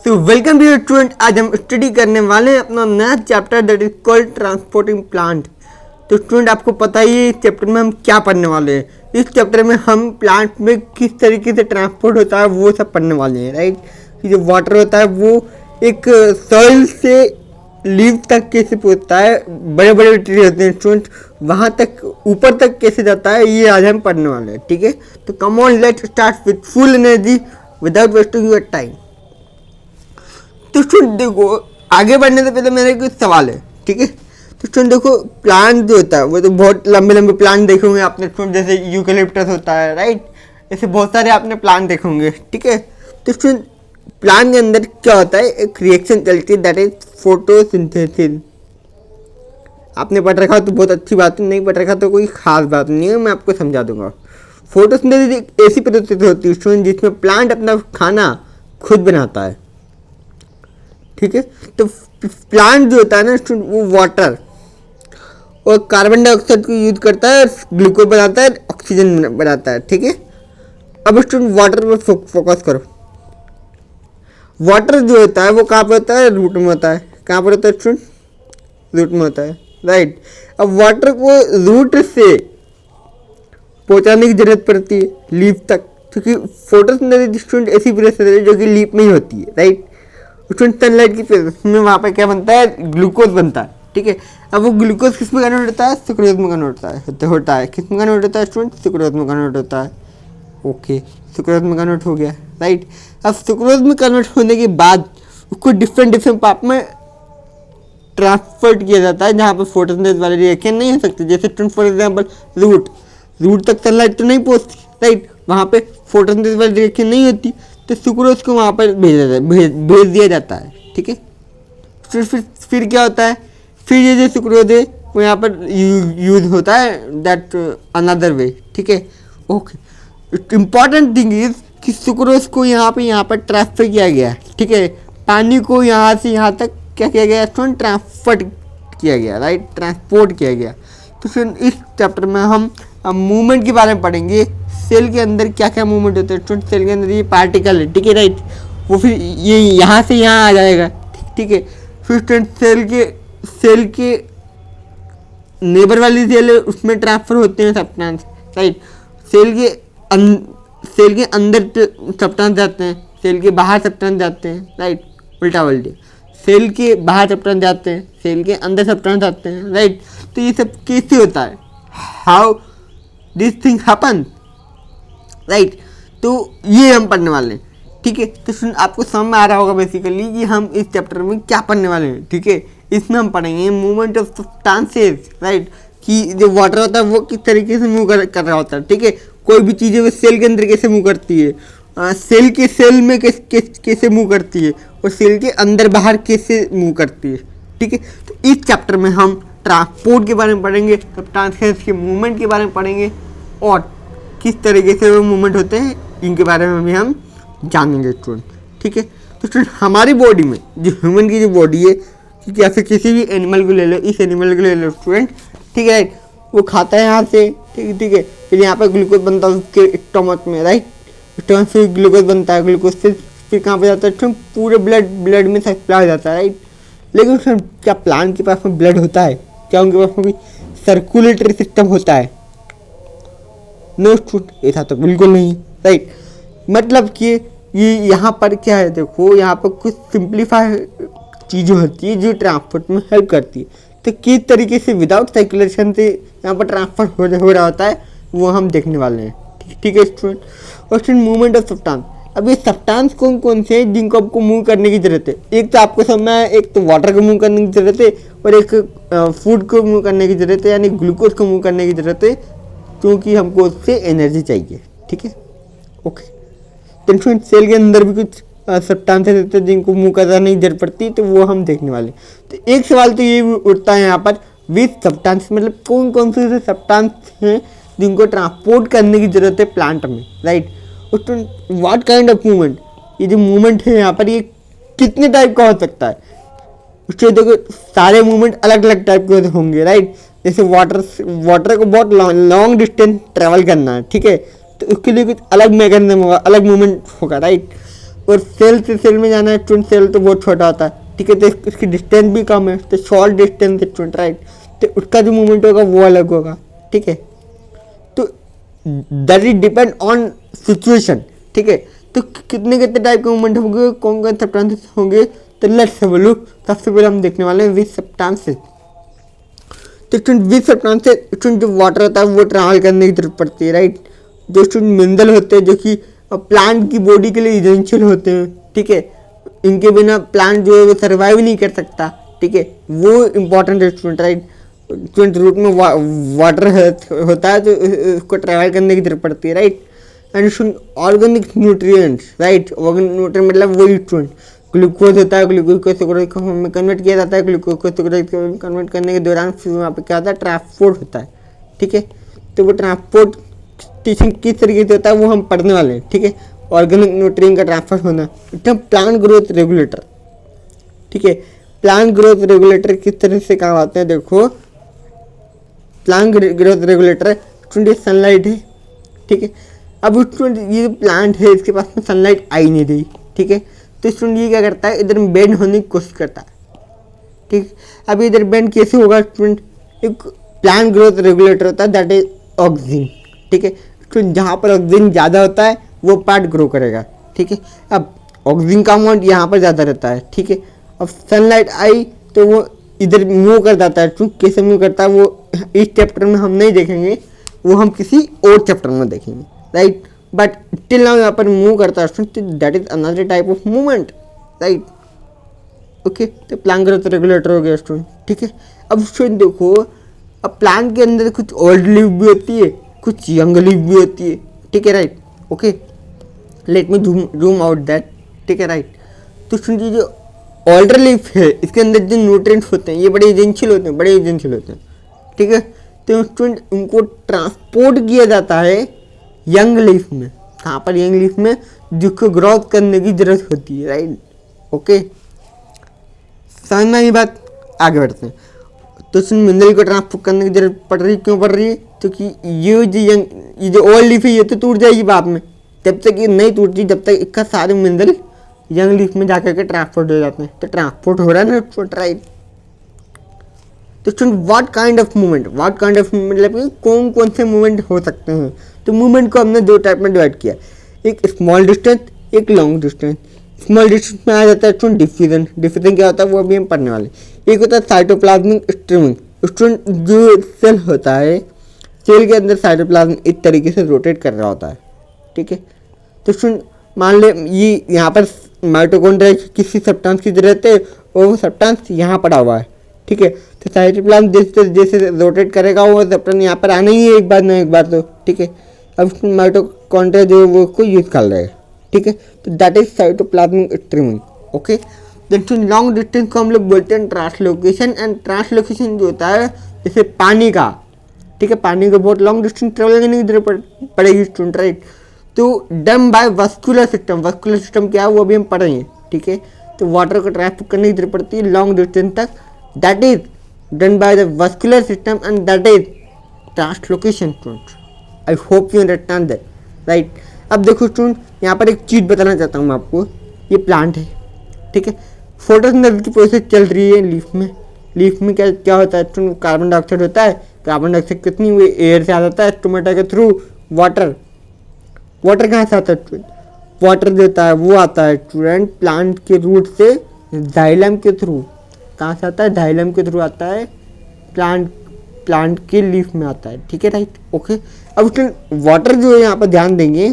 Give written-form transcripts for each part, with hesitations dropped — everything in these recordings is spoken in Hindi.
तो वेलकम टू स्टूडेंट। आज हम स्टडी करने वाले हैं अपना नया chapter that is called transporting plant. तो स्टूडेंट आपको पता ही है इस चैप्टर में हम क्या पढ़ने वाले हैं। इस चैप्टर में हम प्लांट में किस तरीके से ट्रांसपोर्ट होता है वो सब पढ़ने वाले हैं, राइट। कि जो वाटर होता है वो एक सॉइल से लीव तक कैसे पहुँचता है, बड़े बड़े ट्री होते हैं स्टूडेंट, वहाँ तक ऊपर तक कैसे जाता है, ये आज हम पढ़ने वाले हैं, ठीक है। तो come on let's start with full energy without wasting your time. तो स्टूडेंट देखो, आगे बढ़ने से पहले मेरा कुछ सवाल है, ठीक है। तो स्टूडेंट देखो, प्लांट जो होता है वो तो बहुत लंबे लंबे प्लांट देखे होंगे आपने स्टूडेंट, जैसे यूकेलिप्टस होता है, राइट। ऐसे बहुत सारे आपने प्लांट देखे होंगे, ठीक है। तो स्टूडेंट प्लांट के अंदर क्या होता है, एक रिएक्शन चलती है दैट इज फोटोसिंथेसिस। आपने पढ़ रखा तो बहुत अच्छी बात है, नहीं पढ़ रखा तो कोई खास बात नहीं है, मैं आपको समझा दूंगा। फोटोसिंथेसिस एक ऐसी पद्धति होती है स्टूडेंट जिसमें प्लांट अपना खाना खुद बनाता है, ठीक है। तो प्लांट जो होता है ना स्टूडेंट, वो वाटर और कार्बन डाइऑक्साइड को यूज करता है, ग्लूकोज बनाता है, ऑक्सीजन बनाता है, ठीक है। अब स्टूडेंट वाटर पर फोकस करो। वाटर जो होता है वो कहाँ पर होता है, रूट में होता है। कहाँ पर होता है स्टूडेंट, रूट में होता है, राइट। अब वाटर को रूट से पहुँचाने की जरूरत पड़ती है लीफ तक, क्योंकि फोटोसिंथेसिस स्टूडेंट ऐसी प्रोसेस है जो कि लीफ में ही होती है, राइट। स्टूडेंट सनलाइट की प्रेजेंस में वहाँ पे क्या बनता है, ग्लूकोज बनता है, ठीक है। अब वो ग्लूकोज किस में कन्वर्ट होता है, सुक्रोज में कन्वर्ट होता है। किस में कन्वर्ट होता है स्टूडेंट, सुक्रोज में कन्वर्ट होता है, ओके। सुक्रोज में कन्वर्ट हो गया, राइट। अब सुक्रोज में कन्वर्ट होने के बाद उसको डिफरेंट पार्ट में ट्रांसफर किया जाता है जहाँ पर फोटोसिंथेसिस वाले रिएक्शन नहीं हो सकते। जैसे फॉर एग्जाम्पल रूट तक सनलाइट तो नहीं पहुँचती, राइट। वहाँ पे फोटोसिंथेसिस वाली रिएक्शन नहीं होती, तो सुक्रोज को वहाँ पर भेज दिया जाता है, ठीक है। फिर क्या होता है, फिर ये जो सुक्रोज है वो यहाँ पर यूज होता है दैट अनदर वे, ठीक है, ओके। इम्पॉर्टेंट थिंग इज कि सुक्रोज को यहाँ पर ट्रांसफर किया गया है, ठीक है। पानी को यहाँ से यहाँ तक क्या किया गया, ट्रांसफर किया गया, राइट, ट्रांसपोर्ट किया गया। तो फिर इस चैप्टर में हम मूवमेंट के बारे में पढ़ेंगे। सेल के अंदर क्या क्या मूवमेंट होते हैं, सेल के अंदर ये पार्टिकल है, ठीक है, राइट। वो फिर ये यहाँ से यहाँ आ जाएगा, ठीक है। फिर सेल के नेबर वाली सेल है उसमें ट्रांसफर होते हैं सब्सटेंस, राइट। सेल के अंदर सब्सटेंस जाते हैं, सेल के बाहर सब्सटेंस जाते हैं, राइट, उल्टा उल्टे। सेल के बाहर सब्सटेंस जाते हैं, सेल के अंदर सब्सटेंस आते हैं, राइट। तो ये सब कैसे होता है, how this thing happen, right. तो ये हम पढ़ने वाले हैं, ठीक है। तो सुन, आपको समझ में आ रहा होगा बेसिकली कि हम इस चैप्टर में क्या पढ़ने वाले हैं, ठीक है। इसमें हम पढ़ेंगे मूवमेंट ऑफ सब्सटेंसेस, राइट, कि जो वाटर होता है वो किस तरीके से मूव कर रहा होता है, ठीक है। कोई भी चीज़ है वो सेल के अंदर कैसे मूव करती है, सेल में कैसे मूव करती है, और सेल के अंदर बाहर कैसे मूव करती है, ठीक है। तो इस चैप्टर में हम ट्रांसपोर्ट के बारे में पढ़ेंगे, सब्सटेंसेस के मूवमेंट के बारे में पढ़ेंगे, और किस तरीके से वो मूवमेंट होते हैं इनके बारे में भी हम जानेंगे स्टूडेंट, ठीक है। तो स्टूडेंट हमारी बॉडी में जो ह्यूमन की जो बॉडी है, या फिर किसी भी एनिमल को ले लो, इस एनिमल को ले लो स्टूडेंट, ठीक है, वो खाता है यहाँ से, ठीक है। फिर यहाँ पर ग्लूकोज बनता है उसके स्टमक में, राइट। स्टमक से ग्लूकोज बनता है, ग्लूकोज से फिर कहाँ पर जाता है, पूरे ब्लड में सप्लाई हो जाता है, राइट। लेकिन सर क्या प्लांट के पास में ब्लड होता है, क्या उनके पास में भी सर्कुलेटरी सिस्टम होता है? नो स्टूडेंट, ऐसा तो बिल्कुल नहीं, राइट। मतलब कि ये यहाँ पर क्या है, देखो यहाँ पर कुछ सिंप्लीफाई चीज़ें होती है जो ट्रांसपोर्ट में हेल्प करती है। तो किस तरीके से विदाउट सर्कुलेशन से यहाँ पर ट्रांसफर हो रहा होता है वो हम देखने वाले हैं, ठीक है स्टूडेंट। और स्टूडेंट मूवमेंट ऑफ सब्सटेंस, अब ये सब्सटेंस कौन कौन से हैं जिनको आपको मूव करने की ज़रूरत है? एक तो आपको समझना है, एक तो वाटर को मूव करने की ज़रूरत है, और एक फूड को मूव करने की ज़रूरत है, यानी ग्लूकोज को मूव करने की ज़रूरत है, क्योंकि हमको उससे एनर्जी चाहिए, ठीक है, ओके। तो स्टूडेंट सेल के अंदर भी कुछ सब्सटेंसेस होते हैं जिनको मूव करने की जरूरत पड़ती है, तो वो हम देखने वाले। तो एक सवाल तो ये उठता है यहाँ पर, विच सब्सटेंस, मतलब कौन कौन से सब्सटेंस हैं जिनको ट्रांसपोर्ट करने की ज़रूरत है प्लांट में, right. What kind of movement, ये जो मूवमेंट है यहाँ पर ये कितने टाइप का हो सकता है? उससे देखो सारे मूवमेंट अलग अलग टाइप के होंगे, राइट। जैसे वाटर को बहुत लॉन्ग डिस्टेंस ट्रेवल करना है, ठीक है, तो उसके लिए कुछ अलग मैकेनिज्म होगा, अलग मूवमेंट होगा, राइट। और सेल से सेल में जाना है स्टूडेंट, सेल तो बहुत छोटा होता है, ठीक है, तो इसकी डिस्टेंस भी कम है, तो शॉर्ट डिस्टेंस है स्टूडेंट, राइट, तो उसका जो मूवमेंट होगा वो अलग होगा, ठीक है। तो that is depend on situation, ठीक है। तो कितने कितने टाइप के मूवमेंट होंगे, कौन कौन सब्सटेंसेस होंगे, तो लेट्स हैव अ लुक। सबसे पहले हम देखने वाले हैं विच सब्सटेंसेस। तो स्टूडेंट विच सब्सटेंसेस, स्टूडेंट जो वाटर होता है वो ट्रैवल करने की जरूरत पड़ती है, राइट। जो स्टूडेंट मिनरल होते हैं जो कि प्लांट की बॉडी के लिए इसेंशियल होते हैं, ठीक है, इनके बिना प्लांट जो है वो सर्वाइव नहीं कर सकता, ठीक है, वो इंपॉर्टेंट है स्टूडेंट, राइट। स्टूडेंट रूट में वाटर होता है तो उसको ट्रैवल करने की जरूरत पड़ती है, right. And organic nutrients, right, organic nutrient मतलब वही स्टूडेंट ग्लूकोज होता है, ग्लूकोज को सुक्रोज फॉर्म में कन्वर्ट किया जाता है, ग्लूकोज को सुक्रोज फॉर्म में कन्वर्ट करने के दौरान फिर वहाँ पे क्या होता है, ट्रांसपोर्ट होता है, ठीक है। तो वो ट्रांसपोर्ट किस तरीके से होता है वो हम पढ़ने वाले हैं, ठीक है। ऑर्गेनिक न्यूट्रिएंट का ट्रांसफर होना, प्लांट ग्रोथ रेगुलेटर, ठीक है। प्लांट ग्रोथ रेगुलेटर किस तरह से काम आते हैं, देखो plant growth regulator student sunlight है, ठीक है। अब स्टूडेंट ये प्लांट है इसके पास में सनलाइट आई नहीं रही, ठीक है, तो स्टूडेंट ये क्या करता है, इधर बेंड होने की कोशिश करता है, ठीक। अब इधर बेंड कैसे होगा स्टूडेंट, एक प्लांट ग्रोथ रेगुलेटर होता है दैट इज ऑक्सीजन, ठीक है। स्टूडेंट जहाँ पर ऑक्सीजन ज़्यादा होता है वो पार्ट ग्रो करेगा, ठीक है। अब ऑक्सीजन का अमाउंट यहाँ पर ज़्यादा रहता है, ठीक है। अब सनलाइट आई तो वो इधर मूव कर जाता है, कैसे मूव करता है वो इस चैप्टर में हम नहीं देखेंगे, वो हम किसी और चैप्टर में देखेंगे, राइट। बट टिल नाउ यहाँ पर मूव करता है student, that is another type of movement, right, okay. तो प्लांट ग्रोथ रेगुलेटर हो गया स्टूडेंट, ठीक है। अब स्टूडेंट देखो, अब प्लांट के अंदर कुछ ओल्ड लीफ भी होती है, कुछ यंग लीफ भी होती है, ठीक है, right, okay. Let me zoom out that, ठीक है, राइट। तो स्टूडेंट जो ओल्डर लीफ है इसके अंदर जो न्यूट्रिएंट्स होते हैं ये बड़े एजेंशियल होते हैं, बड़े एजेंशियल होते हैं, ठीक है। तो स्टूडेंट उनको ट्रांसपोर्ट किया जाता है यंग लीफ में, कहाँ पर, यंग लीफ में, जिसको ग्रोथ करने की जरूरत होती है, राइट, ओके। समझ में आई बात, आगे बढ़ते हैं। तो मिनरल को ट्रांसपोर्ट करने की जरूरत पड़ रही है, क्यों पड़ रही है, क्योंकि ये जो ओल्ड लीफ है ये तो टूट जाएगी बाद में, जब तक ये नहीं टूटती जब तक इसका सारे मिनरल यंग लीफ में जाकर के ट्रांसपोर्ट हो जाते हैं, तो ट्रांसपोर्ट हो रहा है ना, राइट। तो student what kind of movement, मतलब कौन कौन से मूवमेंट हो सकते हैं। तो मूवमेंट को हमने दो टाइप में डिवाइड किया, एक स्मॉल डिस्टेंस, एक लॉन्ग डिस्टेंस। स्मॉल डिस्टेंस में आ जाता है स्टूडेंट डिफ्यूजन, डिफ्यूजन क्या होता है वो अभी हम पढ़ने वाले। एक होता है साइटोप्लाज्मिक स्ट्रीमिंग, स्टूडेंट जो सेल होता है, सेल के अंदर साइटोप्लाज्म इस तरीके से रोटेट कर रहा होता है, ठीक है। तो स्टूडेंट मान ले ये यहाँ पर माइटोकॉन्ड्रिया किसी सब्सटेंस की जरूरत है और वो सब्सटेंस यहाँ पड़ा हुआ है, ठीक है। तो साइटोप्लाज्म जैसे जैसे रोटेट करेगा वो सब्सटेंस यहाँ पर आना ही है एक बार ना एक बार, तो ठीक है। अब माइटोकॉन्ड्रिया जो वो उसको यूज कर रहे हैं, ठीक है। तो that is cytoplasmic streaming, okay. Then long distance को हम लोग बोलते हैं ट्रांसलोकेशन, एंड ट्रांसलोकेशन जो होता है जैसे पानी का, ठीक है, पानी को बहुत लॉन्ग डिस्टेंस ट्रेवल करने की जरूरत पड़ेगी स्टूडेंट, राइट। तो done by vascular system, vascular system क्या है वो अभी हम पढ़ेंगे, ठीक है। तो वाटर को ट्रांसपोर्ट करने की जरूरत पड़ती है लॉन्ग डिस्टेंस तक, that is done by the vascular system and that is translocation student. I hope you understand that, right. अब देखो स्टूडेंट यहाँ पर एक चीज़ बताना चाहता हूँ मैं आपको, ये प्लांट है, ठीक है। फोटोसिंथेसिस की प्रोसेस चल रही है लीफ में, लीफ में क्या क्या होता है स्टूडेंट, कार्बन डाइऑक्साइड होता है, कार्बन डाइऑक्साइड कितनी हुई एयर से आ जाता है स्टोमेटा के थ्रू, वाटर, वाटर कहाँ से आता है स्टूडेंट, वाटर देता है वो आता है स्टूडेंट प्लांट के रूट से जाइलम के थ्रू, कहाँ से आता है, जाइलम के थ्रू आता है, प्लांट के लीफ में आता है, ठीक है, राइट, ओके। अब स्टूडेंट वाटर जो है यहाँ पर ध्यान देंगे,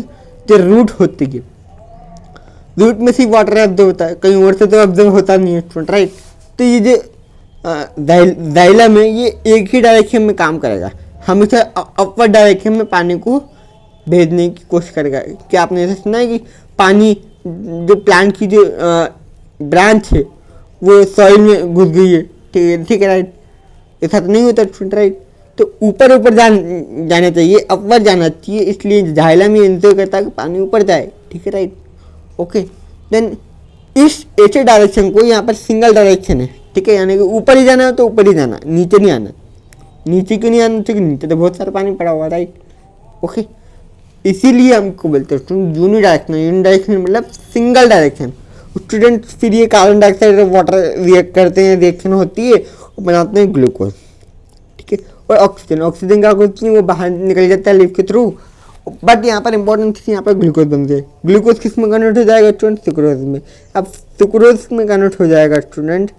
जो रूट होती है, रूट में सिर्फ वाटर ऑब्जर्व होता है, कहीं और से तो ऑब्जर्व होता नहीं है स्टूडेंट, राइट। तो ये जो जाइलम है ये एक ही डायरेक्शन में काम करेगा, हमेशा अपवर्ड डायरेक्शन में पानी को भेजने की कोशिश करेगा। क्या आपने ऐसा सुना है कि पानी जो प्लांट की जो ब्रांच है वो सॉइल में घुस गई है, ठीक है, राइट, ऐसा तो नहीं होता स्टूडेंट, राइट। तो ऊपर ऊपर जाना चाहिए, अपवर्ड जाना चाहिए, इसलिए जाइलम ये इंश्योर करता है कि पानी ऊपर जाए, ठीक है, राइट, ओके। देन इस ऐसे डायरेक्शन को यहाँ पर सिंगल डायरेक्शन है, ठीक है, यानी कि ऊपर ही जाना है तो ऊपर ही जाना, नीचे नहीं आना, नीचे क्यों नहीं आना, ठीक है, नीचे तो बहुत सारा पानी पड़ा हुआ, राइट, ओके। इसीलिए हमको बोलते हैं यूनिडायरेक्शनल मतलब सिंगल डायरेक्शन। स्टूडेंट फिर ये कार्बन डाइऑक्साइड और वाटर रिएक्ट करते हैं, रिएक्शन होती है और बनाते हैं ग्लूकोज, ठीक है। और ऑक्सीजन क्या होती है, वो बाहर निकल जाता है लिव के थ्रू, बट यहाँ पर इंपॉर्टेंट चीज़ यहाँ पर ग्लूकोज बनते हैं। ग्लूकोज किस में कन्वर्ट हो जाएगा स्टूडेंट, सुक्रोज में। अब सुक्रोज में कन्वर्ट हो जाएगा स्टूडेंट।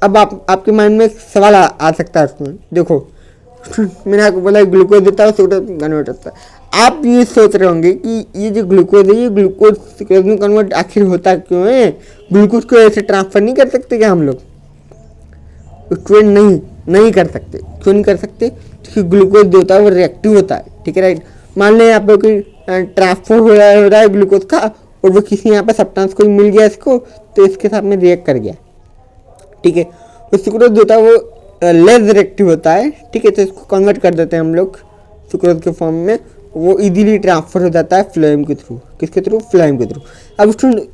अब आपके माइंड में एक सवाल आ सकता है स्टूडेंट, देखो मैंने आपको बोला ग्लूकोज देता है, सुक्रोज में कन्वर्ट होता है। आप ये सोच रहे होंगे कि ये जो ग्लूकोज है ये ग्लूकोज सुक्रोज में कन्वर्ट आखिर होता क्यों है, ग्लूकोज को ऐसे ट्रांसफर नहीं कर सकते क्या हम लोग स्टूडेंट? नहीं कर सकते। क्यों नहीं कर सकते? क्योंकि ग्लूकोज जो होता है वो रिएक्टिव होता है, ठीक है राइट। मान लें यहाँ पे कोई ट्रांसफर हो रहा है ग्लूकोज का, और वो किसी यहाँ पे सब्सटेंस कोई मिल गया इसको, तो इसके साथ में रिएक्ट कर गया, ठीक है। तो सुक्रोज जो होता है वो लेस रिएक्टिव होता है, ठीक है। तो इसको कन्वर्ट कर देते हैं हम लोग सुक्रोज के फॉर्म में, वो इजीली ट्रांसफर हो जाता है फ्लोएम के थ्रू। किसके थ्रू? फ्लोएम के थ्रू। अब स्टूडेंट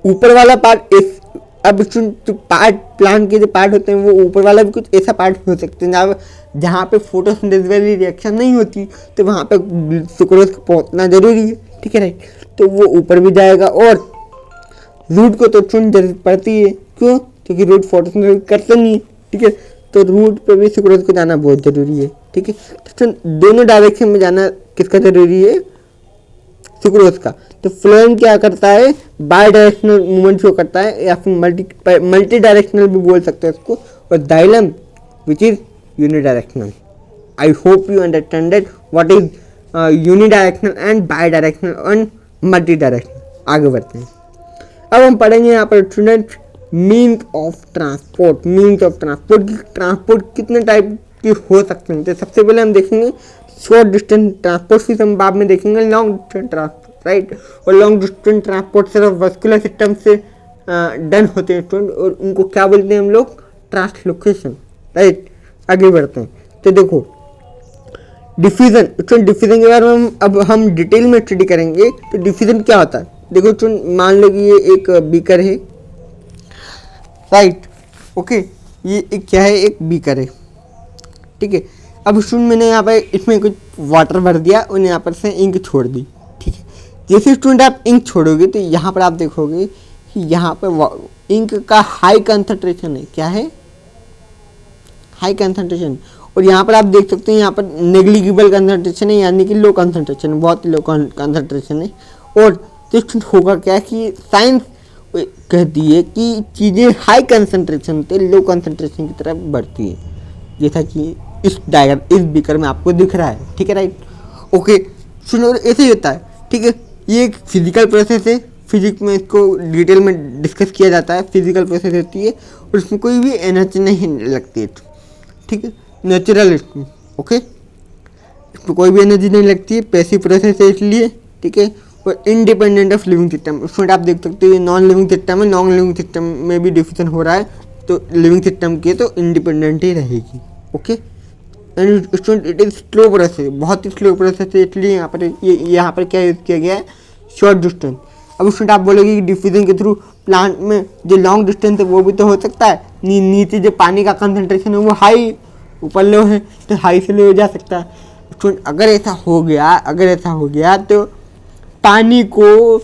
ऊपर वाला पार्ट इस, अब स्टूडेंट पार्ट प्लांट के जो पार्ट होते हैं वो ऊपर वाला भी कुछ ऐसा पार्ट हो सकते हैं जहाँ पे फोटोसिंथेसिस वाली रिएक्शन नहीं होती, तो वहाँ पे सुक्रोज पहुँचना जरूरी है, ठीक है राइट। तो वो ऊपर भी जाएगा, और रूट को तो स्टूडेंट जरूरत पड़ती है, क्यों? क्योंकि रूट फोटोसिंथेसिस करते नहीं है, ठीक है। तो रूट पे भी सुक्रोज को जाना बहुत जरूरी है, ठीक है। तो दोनों डायरेक्शन में जाना किसका जरूरी है? सुक्रोज का। तो फ्लोएम क्या करता है? बाई डायरेक्शनल मूवमेंट शो करता है, या फिर मल्टी डायरेक्शनल भी बोल सकते हैं इसको, और xylem which is unidirectional. I hope you understand that what is unidirectional and by directional and multi directional. आगे बढ़ते हैं। अब हम पढ़ेंगे यहाँ पर student means of transport. Means of transport कितने टाइप के हो सकते हैं? तो सबसे पहले हम देखेंगे शॉर्ट डिस्टेंस ट्रांसपोर्ट, फिर हम बाद में देखेंगे लॉन्ग डिस्टेंस ट्रांसपोर्ट, राइट। और लॉन्ग डिस्टेंस ट्रांसपोर्ट सिर्फ वस्कुलर सिस्टम से डन होते हैं स्टूडेंट, और उनको क्या बोलते हैं हम लोग? Translocation, right. आगे बढ़ते हैं। तो देखो डिफ्यूजन, स्टूडेंट डिफ्यूजन के बारे में अब हम डिटेल में स्टडी करेंगे। तो डिफ्यूजन क्या होता है? देखो स्टूडेंट मान लो कि ये एक बीकर है, राइट, ओके। ये एक क्या है? एक बीकर है, ठीक है। अब स्टूडेंट मैंने यहाँ पर इसमें कुछ वाटर भर दिया और यहाँ पर से इंक छोड़ दी, ठीक है। जैसे स्टूडेंट आप इंक छोड़ोगे तो यहाँ पर आप देखोगे कि यहाँ पर इंक का हाई कंसंट्रेशन है। क्या है? High concentration. और यहाँ पर आप देख सकते हैं यहाँ पर नेग्लिजिबल कंसंट्रेशन है, यानी कि लो कंसंट्रेशन, बहुत ही लो कंसंट्रेशन है। और तो स्टूडेंट होगा क्या कि साइंस कहती है कि चीज़ें हाई कंसंट्रेशन से लो कंसंट्रेशन की तरफ बढ़ती है, जैसा कि इस डायग्राम, इस बीकर में आपको दिख रहा है, ठीक है राइट, ओके। सुनो ऐसे ही होता है, ठीक है। ये एक फिजिकल प्रोसेस है, फिजिक्स में इसको डिटेल में डिस्कस किया जाता है। फिजिकल प्रोसेस होती है और इसमें कोई भी एनर्जी नहीं लगती है, ठीक है, नेचुरल, ओके। इसमें कोई भी एनर्जी नहीं लगती है, पैसिव प्रोसेस है इसलिए, ठीक है। और इंडिपेंडेंट ऑफ लिविंग सिस्टम, उसमें आप देख सकते हो नॉन लिविंग सिस्टम है, नॉन लिविंग सिस्टम में भी डिफ्यूजन हो रहा है, तो लिविंग सिस्टम की तो इंडिपेंडेंट ही रहेगी, okay. And student it is slow process, बहुत ही स्लो प्रोसेस है, इसलिए यहाँ पर क्या यूज़ किया गया है? Short distance. अब स्टूडेंट आप बोलोगे कि डिफ्यूजन के थ्रू प्लांट में जो लॉन्ग डिस्टेंस है वो भी तो हो सकता है, नीचे जो पानी का कंसंट्रेशन है वो हाई, ऊपर लो है, तो हाई से लो जा सकता है स्टूडेंट। अगर ऐसा हो गया तो पानी को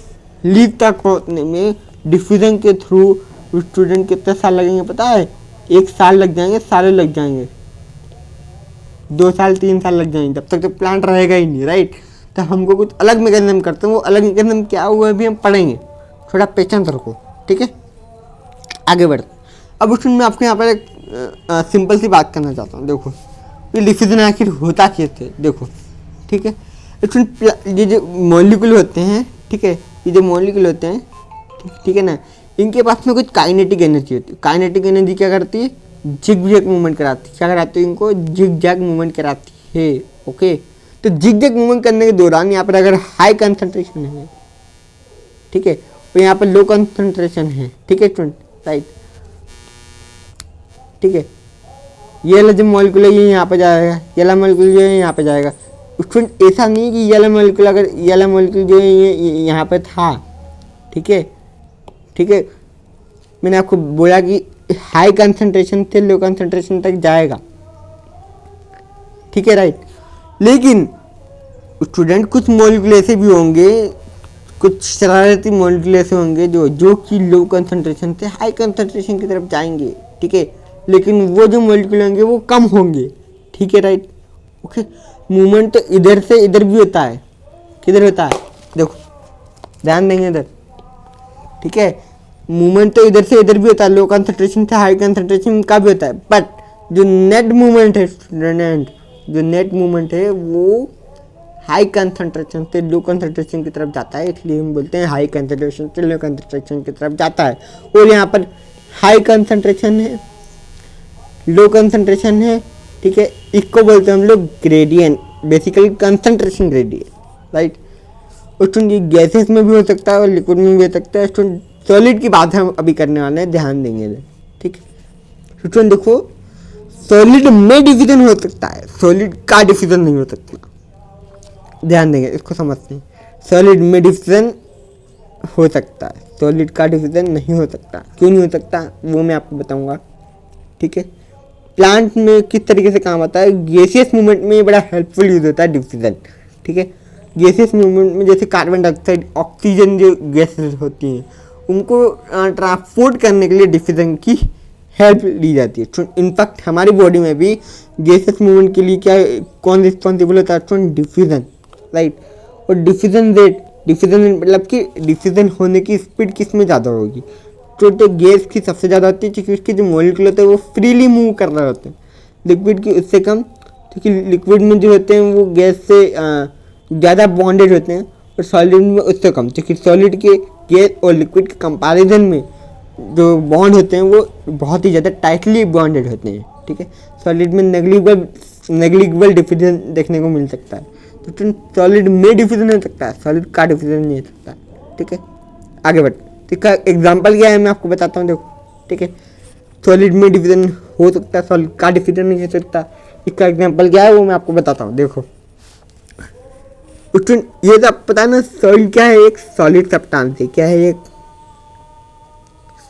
लीव तक पहुँचने में डिफ्यूजन के थ्रू स्टूडेंट कितने साल लगेंगे पता है? 1 साल लग जाएंगे, सालों लग जाएंगे, 2 साल 3 साल लग जाएंगे, तब तक तो प्लांट रहेगा ही नहीं, राइट। तो हमको कुछ अलग मैकेनिज्म करते हैं, वो अलग मैकेनिज्म क्या हुआ अभी हम पढ़ेंगे, थोड़ा पेशेंस रखो, ठीक है। आगे बढ़ते। अब उसमें मैं आपको यहाँ पर एक सिंपल सी बात करना चाहता हूँ। देखो ये डिफ्यूजन आखिर होता कैसे, देखो, ठीक है। इसमें ये जो मॉलिक्यूल होते हैं, ठीक है, ये जो मॉलिक्यूल होते हैं, ठीक है ना, इनके पास में कुछ काइनेटिक एनर्जी होती है। काइनेटिक एनर्जी क्या करती है? जिग जैग मूवमेंट कराती है। क्या कराती है? इनको जिग जैग मूवमेंट कराती है, ओके। तो जिग जैग मूवमेंट करने के दौरान यहाँ पर अगर हाई कंसंट्रेशन है, ठीक है, और यहाँ पर लो कंसंट्रेशन है, ठीक है स्टूडेंट, राइट, ठीक है। ये वाला जो मॉलिक्यूल है ये यहाँ पर जाएगा, ये वाला मॉलिक्यूल जो है यहाँ पर जाएगा। स्टूडेंट ऐसा नहीं कि ये वाला मॉलिक्यूल, अगर ये वाला मॉलिक्यूल जो है ये यहाँ पर था, ठीक है, ठीक है, मैंने आपको बोला कि हाई कंसंट्रेशन से लो कंसंट्रेशन तक जाएगा, ठीक है राइट। लेकिन स्टूडेंट कुछ मॉलिक्यूल ऐसे भी होंगे, कुछ शरारती मॉलिक्यूल ऐसे होंगे जो कि लो कंसंट्रेशन से हाई कंसंट्रेशन की तरफ जाएंगे, ठीक है, लेकिन वो जो मॉलिक्यूल होंगे वो कम होंगे, ठीक है, राइट। ओके, मूवमेंट तो इधर से इधर भी होता है, किधर होता है, देखो ध्यान देंगे इधर, ठीक है, मूवमेंट तो इधर से इधर भी होता है, लो कंसंट्रेशन से हाई कंसंट्रेशन का भी होता है, बट जो नेट मूवमेंट है स्टूडेंट, जो नेट मूवमेंट है वो हाई कंसंट्रेशन से लो कंसंट्रेशन की तरफ जाता है, इसलिए हम बोलते हैं हाई कंसंट्रेशन से लो कंसंट्रेशन की तरफ जाता है। और यहाँ पर हाई कंसंट्रेशन है, लो कंसंट्रेशन है, ठीक है, इसको बोलते हैं हम लोग gradient, basically concentration gradient, right. Student ये गैसेस में भी हो सकता है और लिक्विड में भी हो सकता है। स्टूडेंट सॉलिड की बात हम अभी करने वाले हैं, ध्यान देंगे, ठीक है। स्टूडेंट देखो, सॉलिड में डिवीजन हो सकता है, सॉलिड का डिवीजन नहीं हो सकता, ध्यान देंगे, इसको समझते हैं। सॉलिड में डिवीजन हो सकता है, सॉलिड का डिवीजन नहीं हो सकता। क्यों नहीं हो सकता वो मैं आपको बताऊंगा, ठीक है। प्लांट में किस तरीके से काम आता है, गैसियस मूवमेंट में बड़ा हेल्पफुल यूज होता है डिफ्यूजन, ठीक है। गैसियस मूवमेंट में जैसे कार्बन डाइऑक्साइड, ऑक्सीजन जो गैसेस होती हैं उनको ट्रांसपोर्ट करने के लिए डिफ्यूजन की हेल्प ली जाती है। इनफैक्ट हमारी बॉडी में भी गैसेस मूवमेंट के लिए क्या कौन रिस्पॉन्सिबल होता है, डिफ्यूजन, राइट। और डिफ्यूजन रेट, डिफ्यूजन मतलब कि डिफ्यूजन होने की स्पीड किस में ज़्यादा होगी, तो गैस की सबसे ज़्यादा होती है, क्योंकि उसके जो मॉलिक्यूल होते हैं वो फ्रीली मूव कर रहे होते हैं, लिक्विड की उससे कम, क्योंकि लिक्विड में जो होते हैं वो गैस से ज़्यादा बॉन्डेड होते हैं, और सॉलिड में उससे कम, क्योंकि सॉलिड के गैस और लिक्विड के कंपैरिजन में जो बॉन्ड होते हैं वो बहुत ही ज़्यादा टाइटली बॉन्डेड होते हैं, ठीक है। सॉलिड में नेग्लिजिबल डिफ्यूजन देखने को मिल सकता है, तो सॉलिड में डिफ्यूजन हो सकता है, सॉलिड का डिफ्यूजन नहीं हो सकता, ठीक है। आगे बढ़, इसका एग्जाम्पल क्या है मैं आपको बताता हूँ, देखो, ठीक है। सॉलिड में डिवीजन हो सकता है, सॉलिड का डिवीजन नहीं हो सकता, इसका एग्जाम्पल क्या है वो मैं आपको बताता हूँ, देखो। ये तो आपको पता है ना, सॉलिड क्या है, एक सॉलिड सब्सटेंस है, क्या है, एक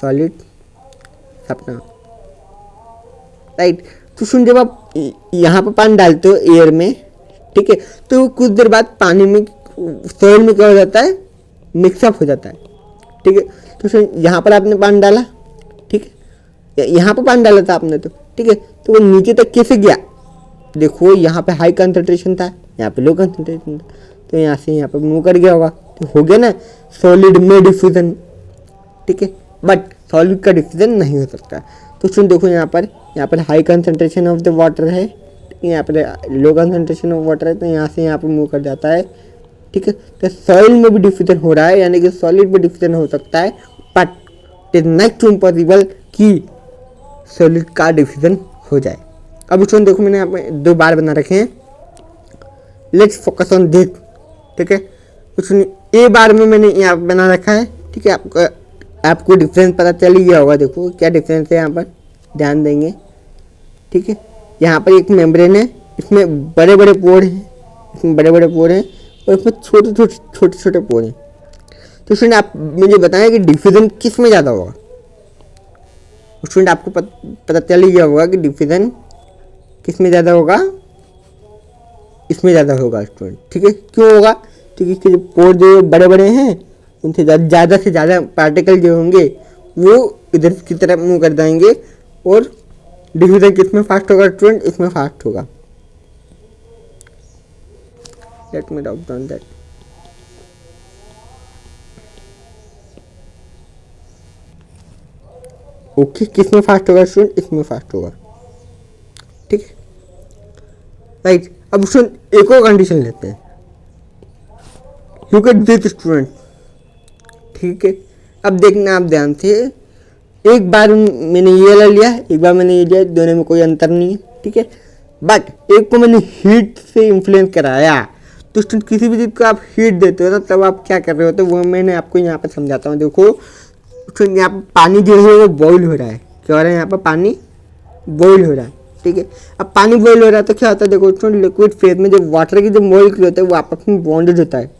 सॉलिड सब्सटेंस, राइट। तो सुन, जब आप यहाँ पर पानी डालते हो एयर में, ठीक है, तो कुछ देर बाद पानी में सॉलिड में क्या हो जाता है, मिक्सअप हो जाता है, ठीक है। तो सर यहाँ पर आपने पानी डाला, ठीक है, यहाँ पर पानी डाला था आपने, तो ठीक है, तो वो नीचे तक कैसे गया, देखो यहाँ पे हाई कंसंट्रेशन था, यहाँ पे लो कंसंट्रेशन था, तो यहाँ से यहाँ पे मूव कर गया होगा, तो हो गया ना सॉलिड में डिफ्यूजन, ठीक है। बट सॉलिड का डिफ्यूजन नहीं हो सकता। तो सुन देखो, यहाँ पर high concentration of the water है, यहाँ पर लो कंसंट्रेशन ऑफ वाटर है, तो यहाँ से यहाँ पर मूव कर जाता है, ठीक है। तो सॉइल में भी डिफ्यूजन हो रहा है, यानी कि सॉलिड में डिफ्यूजन हो सकता है, but it is next to impossible कि सॉलिड का डिफ्यूजन हो जाए। अब उसमें देखो, मैंने यहाँ पे 2 बार बना रखे हैं, लेट्स फोकस ऑन दिस, ठीक है। उसमें ए बार में मैंने यहाँ बना रखा है, ठीक है। आपको डिफरेंस पता चल ही गया होगा, देखो क्या डिफरेंस है यहाँ पर, ध्यान देंगे, ठीक है। यहाँ पर एक मेम्ब्रेन है, इसमें बड़े बड़े पोर हैं, और इसमें छोटे छोटे पोर हैं। तो स्टूडेंट आप मुझे बताएं कि डिफ्यूजन किस में ज़्यादा होगा। स्टूडेंट आपको पता चल ही गया होगा कि डिफ्यूजन किस में ज़्यादा होगा, इसमें ज़्यादा होगा स्टूडेंट, ठीक है। क्यों होगा, क्योंकि इसके जो पोर जो बड़े बड़े हैं उनसे ज़्यादा से ज़्यादा पार्टिकल जो होंगे वो इधर की तरफ मूव कर जाएंगे, और डिफ्यूजन किस में फास्ट होगा स्टूडेंट, इसमें फास्ट होगा। Let me write down that. Okay, किस में फास्ट होगा स्टूडेंट, इसमें फास्ट होगा, ठीक है, राइट। अब स्टूडेंट एक और कंडीशन लेते हैं, यू कैन दिस स्टूडेंट, ठीक है। अब देखना आप ध्यान से, एक बार मैंने ये ले लिया, एक बार मैंने ये लिया, दोनों में कोई अंतर नहीं है, ठीक है। बट एक को मैंने हीट से इन्फ्लुएंस कराया, तो स्टूडेंट किसी भी चीज़ को आप हीट देते हो ना, तब आप क्या कर रहे होते हो वो मैंने आपको यहाँ पर समझाता हूँ। देखो स्टूडेंट, यहाँ पर पानी जो है वो बॉईल हो रहा है, क्या हो रहा है, यहाँ पर पानी बॉईल हो रहा है, ठीक है। अब पानी बॉईल हो रहा है तो क्या होता है, देखो स्टूडेंट, लिक्विड फेज में जो वाटर की जो मॉलिक्यूल होते हैं वो आपस में बॉन्डेड होता है,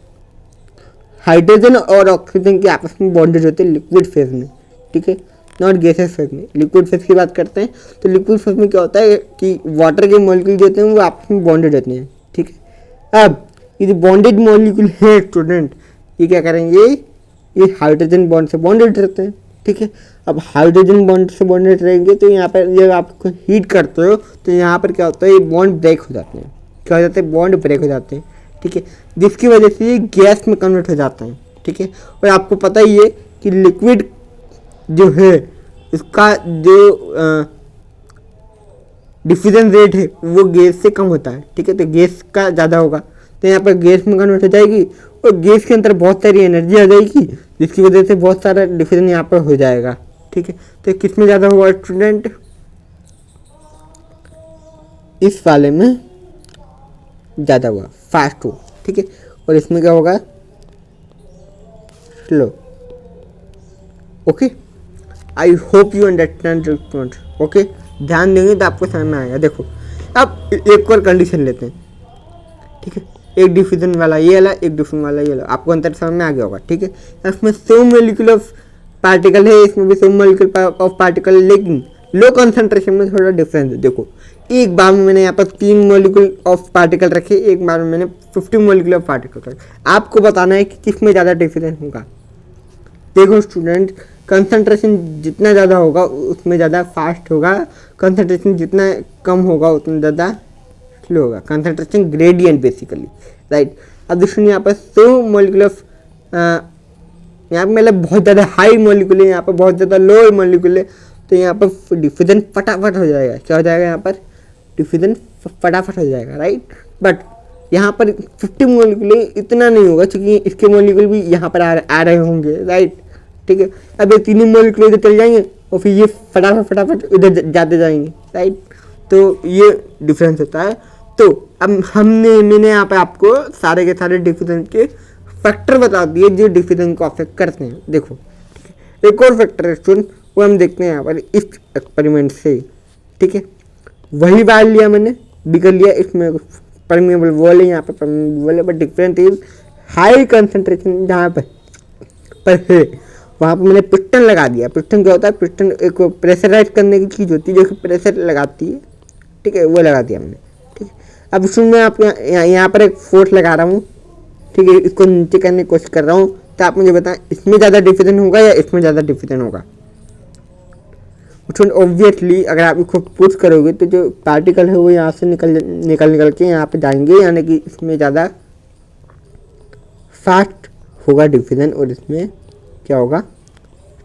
हाइड्रोजन और ऑक्सीजन के आपस में बॉन्डेड होते हैं लिक्विड फेज में, ठीक है, नॉट गैसेस फेज में। लिक्विड फेज की बात करते हैं तो लिक्विड फेज में क्या होता है कि वाटर के मॉलिक्यूल जो होते हैं वो आपस में बॉन्डेड होते हैं, ठीक है। अब ये जो बॉन्डेड मॉलिक्यूल है स्टूडेंट, ये क्या करेंगे, ये हाइड्रोजन बॉन्ड से बॉन्डेड रहते हैं, ठीक है। अब हाइड्रोजन बॉन्ड से बॉन्डेड रहेंगे तो यहाँ पर जब आप हीट करते हो तो यहाँ पर क्या होता है, ये बॉन्ड ब्रेक हो जाते हैं, क्या हो जाते हैं, बॉन्ड ब्रेक हो जाते हैं, ठीक है, जिसकी वजह से ये गैस में कन्वर्ट हो जाते हैं, ठीक है। और आपको पता ही है कि लिक्विड जो है इसका जो डिफ्यूजन रेट है वो गैस से कम होता है, ठीक है, तो गैस का ज़्यादा होगा तो यहाँ पर गैस में कन्वर्ट हो जाएगी और गैस के अंदर बहुत सारी एनर्जी आ जाएगी, जिसकी वजह से बहुत सारा डिफ्यूजन यहाँ पर हो जाएगा, ठीक है। तो किस में ज़्यादा होगा स्टूडेंट, इस वाले में ज़्यादा हुआ, फास्ट हो, ठीक है, और इसमें क्या होगा, slow. Okay, I hope you understand student. Okay, ध्यान देंगे तो आपको समझ में आएगा। देखो अब एक और कंडीशन लेते हैं, ठीक है, एक डिफ्यूजन वाला ये वाला, एक डिफ्यूजन वाला ये वाला, आपको अंतर समझ में आ गया होगा, ठीक है। इसमें सेम मॉलिक्यूल ऑफ पार्टिकल है, इसमें भी सेम मॉलिक्यूल ऑफ पार्टिकल, लेकिन लो कंसंट्रेशन में थोड़ा डिफरेंस है। देखो एक बार में मैंने यहाँ पर 3 मॉलिक्यूल ऑफ पार्टिकल रखे, एक बार में मैंने 50 मॉलिक्यूल ऑफ पार्टिकल रखे। आपको बताना है कि किस में ज़्यादा डिफरेंस होगा। देखो स्टूडेंट, कंसंट्रेशन जितना ज़्यादा होगा उसमें ज़्यादा फास्ट होगा, कंसंट्रेशन जितना कम होगा उतना ज़्यादा स्लो होगा, कंसंट्रेशन ग्रेडियंट बेसिकली, राइट। अब देखो यहाँ पर 100 मॉलिक्यूल ऑफ, यहाँ पर मतलब बहुत ज़्यादा हाई मॉलिक्यूल है, यहाँ पर बहुत ज़्यादा लो मॉलिक्यूल है, तो यहाँ पर डिफ्यूजन फटाफट हो जाएगा। क्या हो जाएगा, यहाँ पर डिफ्यूजन फटाफट हो जाएगा, राइट। बट यहाँ पर 50 मॉलिक्यूल इतना नहीं होगा क्योंकि इसके मॉलिक्यूल भी यहाँ पर आ रहे होंगे, राइट, ठीक है। अब ये 3 मॉलिक्यूल इधर चल जाएंगे और फिर ये फटाफट इधर जाते जाएंगे, राइट। तो ये डिफरेंस होता है। तो अब मैंने यहाँ पर आपको सारे के सारे डिफ्यूजन के फैक्टर बता दिए जो डिफ्यूजन को अफेक्ट करते हैं। देखो एक और फैक्टर है स्टूडेंट, वो हम देखते हैं यहाँ पर इस एक्सपेरिमेंट से, ठीक है। वही बार लिया मैंने, बिकर लिया, इसमें परमेबल वॉल है, यहाँ पर परमेबल वॉल है, but different is high concentration जहाँ पर है वहाँ पर मैंने पिस्टन लगा दिया। पिस्टन क्या होता है, पिस्टन एक प्रेशराइज करने की चीज़ होती है जो कि प्रेशर लगाती है, ठीक है, वो लगा दिया मैंने, ठीक है। अब इसमें मैं आप यहाँ पर एक फोर्स लगा रहा हूँ, ठीक है, इसको नीचे करने की कोशिश कर रहा हूँ, तो आप मुझे बताएं इसमें ज़्यादा डिफ्यूजन होगा या इसमें ज़्यादा डिफ्यूजन होगा। ऑब्वियसली अगर आप इसको पुश करोगे तो जो पार्टिकल है वो यहाँ से निकल के यहाँ पे जाएंगे, यानी कि इसमें ज़्यादा फास्ट होगा डिफ्यूजन और इसमें क्या होगा,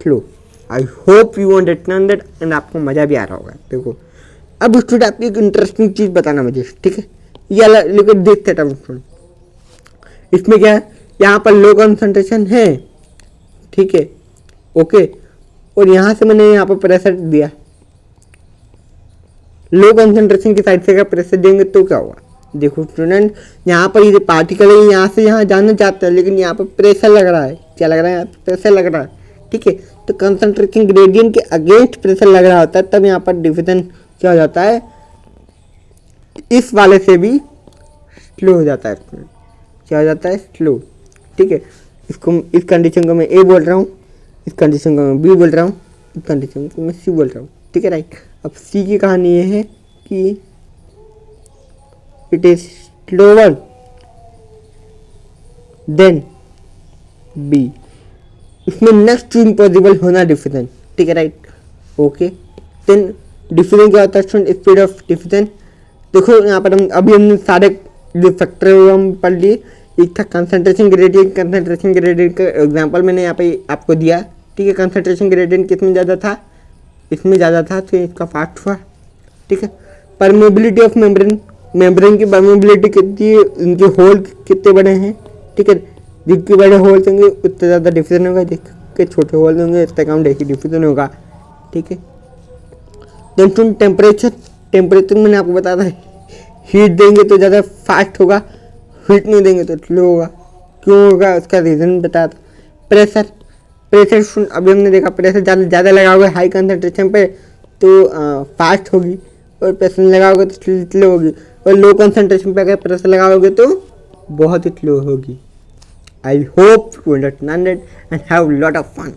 slow. I hope you understand that and आपको मज़ा भी आ रहा होगा। देखो अब स्टूडेंट आपको एक इंटरेस्टिंग चीज़ बताना मुझे, ठीक है, ये लेकिन देखते हैं स्टूडेंट, इसमें क्या है, यहाँ पर लो कंसंट्रेशन है, ठीक है, ओके, और यहाँ से मैंने यहाँ पर प्रेशर दिया, लो कंसंट्रेशन की साइड से अगर प्रेशर देंगे तो क्या होगा। देखो स्टूडेंट, यहाँ पर ये पार्टिकल है यहाँ से यहाँ जाना चाहता है, लेकिन यहाँ पर प्रेशर लग रहा है, क्या लग रहा है, यहाँ पर प्रेशर लग रहा है, ठीक है। तो कंसंट्रेशन ग्रेडियंट के अगेंस्ट प्रेशर लग रहा होता है, तब यहाँ पर डिफ्यूजन क्या हो जाता है, इस वाले से भी स्लो हो जाता है, क्या हो जाता है, स्लो, ठीक है। इसको इस कंडीशन को मैं ए बोल रहा हूँ, इस कंडीशन को मैं बी बोल रहा हूँ, इस कंडीशन को मैं सी बोल रहा हूँ, ठीक है, राइट। अब सी की कहानी ये है कि it is slower than B, इसमें नेक्स्ट टू इम्पॉसिबल होना डिफ्यूजन, ठीक है, राइट, ओके। देन डिफ्यूजन क्या होता है स्टूडेंट, स्पीड ऑफ डिफ्यूजन। देखो यहाँ पर हमने सारे जो फैक्टर हम पढ़ लिए, एक था कंसंट्रेशन ग्रेडियंट, कंसंट्रेशन ग्रेडियंट का एग्जांपल मैंने यहाँ पे आपको दिया, ठीक है। कंसंट्रेशन ग्रेडियंट किसमें ज़्यादा था, इसमें ज़्यादा था, तो इसका फास्ट हुआ, ठीक है। परमेबिलिटी ऑफ मेम्ब्रेन, मेम्ब्रेन की परमेबिलिटी कितनी, उनके होल कितने बड़े हैं, ठीक है, जितने बड़े होल होंगे उतने ज़्यादा डिफ्यूजन होगा, जितने छोटे होल होंगे उतने कम डिफ्यूजन होगा, ठीक है। देन टेम्परेचर, टेम्परेचर मैंने आपको बताया था, हीट देंगे तो ज़्यादा फास्ट होगा, हीट नहीं देंगे तो स्लो होगा। क्यों होगा उसका रीज़न बताया था। प्रेशर, प्रेशर अभी हमने देखा प्रेशर ज़्यादा लगाओगे हाई कंसंट्रेशन पे तो फास्ट होगी, और प्रेशर लगाओगे तो स्लो होगी, और लो कंसंट्रेशन पे अगर प्रेशर लगाओगे तो बहुत ही स्लो होगी। I hope you understand it and have lot of fun.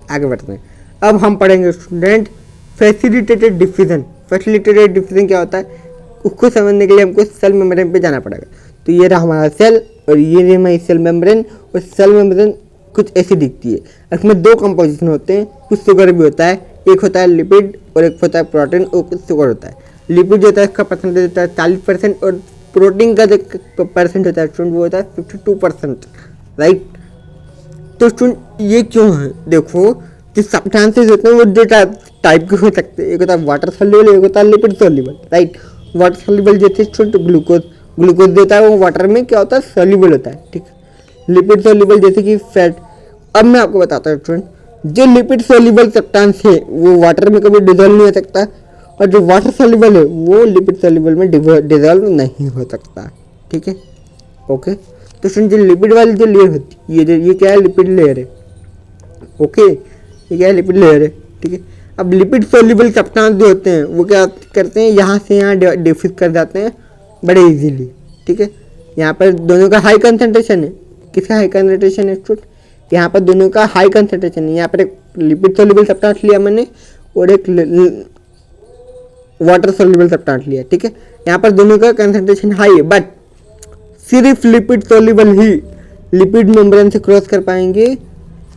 आगे बढ़ते हैं, अब हम पढ़ेंगे student facilitated diffusion. Facilitated diffusion क्या होता है, उसको समझने के लिए हमको सेल मेम्ब्रेन पे जाना पड़ेगा। तो ये रहा हमारा सेल और ये रही हमारी सेल मेम्ब्रेन। और सेल मेम्ब्रेन कुछ ऐसी दिखती है। इसमें दो कंपोजिशन होते हैं, कुछ शुगर भी होता है, एक होता है लिपिड और एक होता है प्रोटीन और कुछ शुगर होता है। लिपिड जो होता है इसका परसेंटेज होता है 40% और प्रोटीन का जो परसेंट होता है स्टूडेंट वो होता है 52%, राइट। तो स्टूडेंट ये क्यों है, देखो जो सब्सटेंसेस होते हैं वो दो टाइप के हो सकते हैं, एक होता है वाटर सॉल्युबल, एक होता है lipid soluble, right. Water soluble जैसे स्टूडेंट ग्लूकोज देता है वो वाटर में क्या होता है सॉल्युबल होता है, ठीक है। लिपिड सॉल्युबल जैसे कि फैट। अब मैं आपको बताता हूँ स्टूडेंट, जो लिपिड सॉल्युबल सब्सटेंस है वो वाटर में कभी डिजोल्व नहीं हो सकता और जो वाटर सॉल्युबल है वो लिपिड सॉल्युबल में डिजोल्व नहीं हो सकता, ठीक है, ओके। तो स्टूडेंट जो लिपिड वाली जो लेयर होती है ये क्या है, लिपिड लेयर है, ओके, ये क्या है, लिपिड लेयर है, ठीक है। अब लिपिड सॉल्युबल सब्सटेंस जो होते हैं वो क्या करते हैं, यहाँ से यहाँ डिफ्यूज कर जाते हैं बड़े इजीली, ठीक है। यहाँ पर दोनों का हाई कंसंट्रेशन है, किसका हाई कंसंट्रेशन है स्टूडेंट, यहाँ पर दोनों का हाई कंसंट्रेशन है। यहाँ पर एक लिपिड सॉल्युबल सब्सटेंस लिया मैंने और एक वाटर सॉल्युबल सब्सटेंस लिया, ठीक है। यहाँ पर दोनों का कंसंट्रेशन हाई है, बट सिर्फ लिपिड सॉल्युबल ही लिपिड मेम्ब्रेन से क्रॉस कर पाएंगे,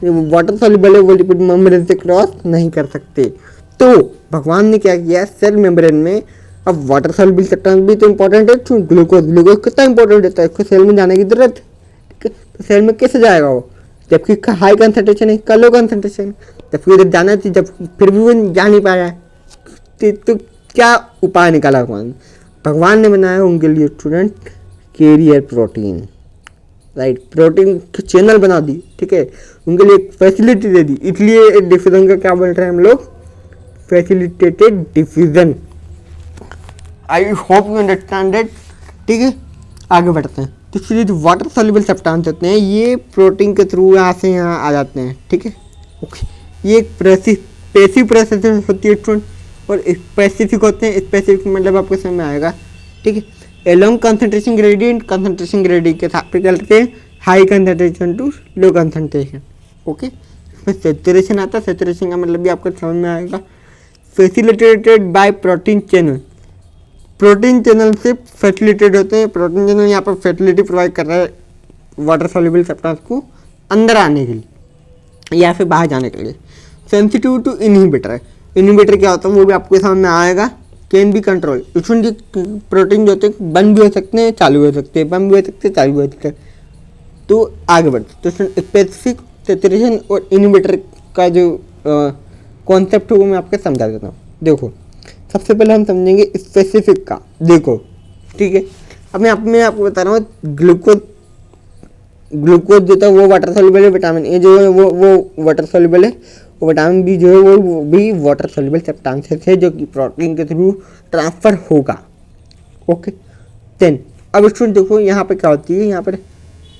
वाटर सॉल्युबल है वो लिपिड मेम्ब्रेन से क्रॉस नहीं कर सकते। तो भगवान ने क्या किया, सेल मेम्ब्रेन में अब वाटर सॉल्युबल सब्सटेंस भी तो इंपॉर्टेंट है, ग्लूकोज कितना इंपॉर्टेंट होता है, इसको सेल में जाने की जरूरत है, ठीक है। तो सेल में कैसे जाएगा वो, जबकि इसका हाई कंसंट्रेशन है, इसका लो कंसंट्रेशन, जबकि इधर जाना चाहिए, जब फिर भी वो जा नहीं पा रहा है। तो क्या उपाय निकाला भगवान ने बनाया उनके लिए student carrier protein, right. Protein के चैनल बना दी, ठीक है, उनके लिए एक फैसिलिटी दे दी, इसलिए डिफ्यूजन का क्या बोल रहे हैं हम लोग, facilitated diffusion. I hope you understand it, ठीक है। आगे बढ़ते हैं। तो इसलिए जो वाटर सॉल्युबल सब्सटेंस होते हैं ये प्रोटीन के थ्रू यहाँ से यहाँ आ जाते हैं, ठीक है, ओके। ये एक पैसिव प्रोसेस होती है स्टूडेंट और स्पेसिफिक होते हैं, स्पेसिफिक मतलब आपको समझ में आएगा, ठीक है। एलोंग कंसंट्रेशन ग्रेडियंट के साथ चलते हैं high concentration to low concentration, okay. इसमें सेचुरेशन आता है, सेचुरेशन का मतलब भी आपको समझ में आएगा। Facilitated bye protein channel, protein channel से फैसिलिटेट होते हैं, प्रोटीन चैनल यहाँ पर फैसिलिटी प्रोवाइड कर रहा है वाटर सॉल्युबल सब्सटेंस को अंदर आने के लिए या फिर बाहर जाने के लिए। सेंसिटिव टू इनहिबिटर, इनहिबिटर क्या होता है वो भी आपको समझ में आएगा। कैन बी कंट्रोल, इसमें प्रोटीन जो होते हैं बंद भी हो सकते हैं चालू भी हो सकते हैं, बंद भी हो सकते हैं चालू भी हो सकते हैं। तो आगे बढ़ते तो स्पेसिफिक सेचुरेशन और इनहिबिटर का जो कॉन्सेप्ट है वो मैं आपको समझा देता हूँ। देखो सबसे पहले हम समझेंगे स्पेसिफिक का, देखो ठीक है। अब मैं आपको बता रहा हूँ ग्लूकोज जो था वो वाटर सॉल्युबल है, विटामिन ए जो है वो वाटर सॉल्युबल है, और विटामिन बी जो है वो भी वाटर सॉल्युबल सब्सटेंसेस है जो कि प्रोटीन के थ्रू ट्रांसफर होगा, ओके। देन अब स्टूडेंट देखो यहाँ पर क्या होती है, यहाँ पर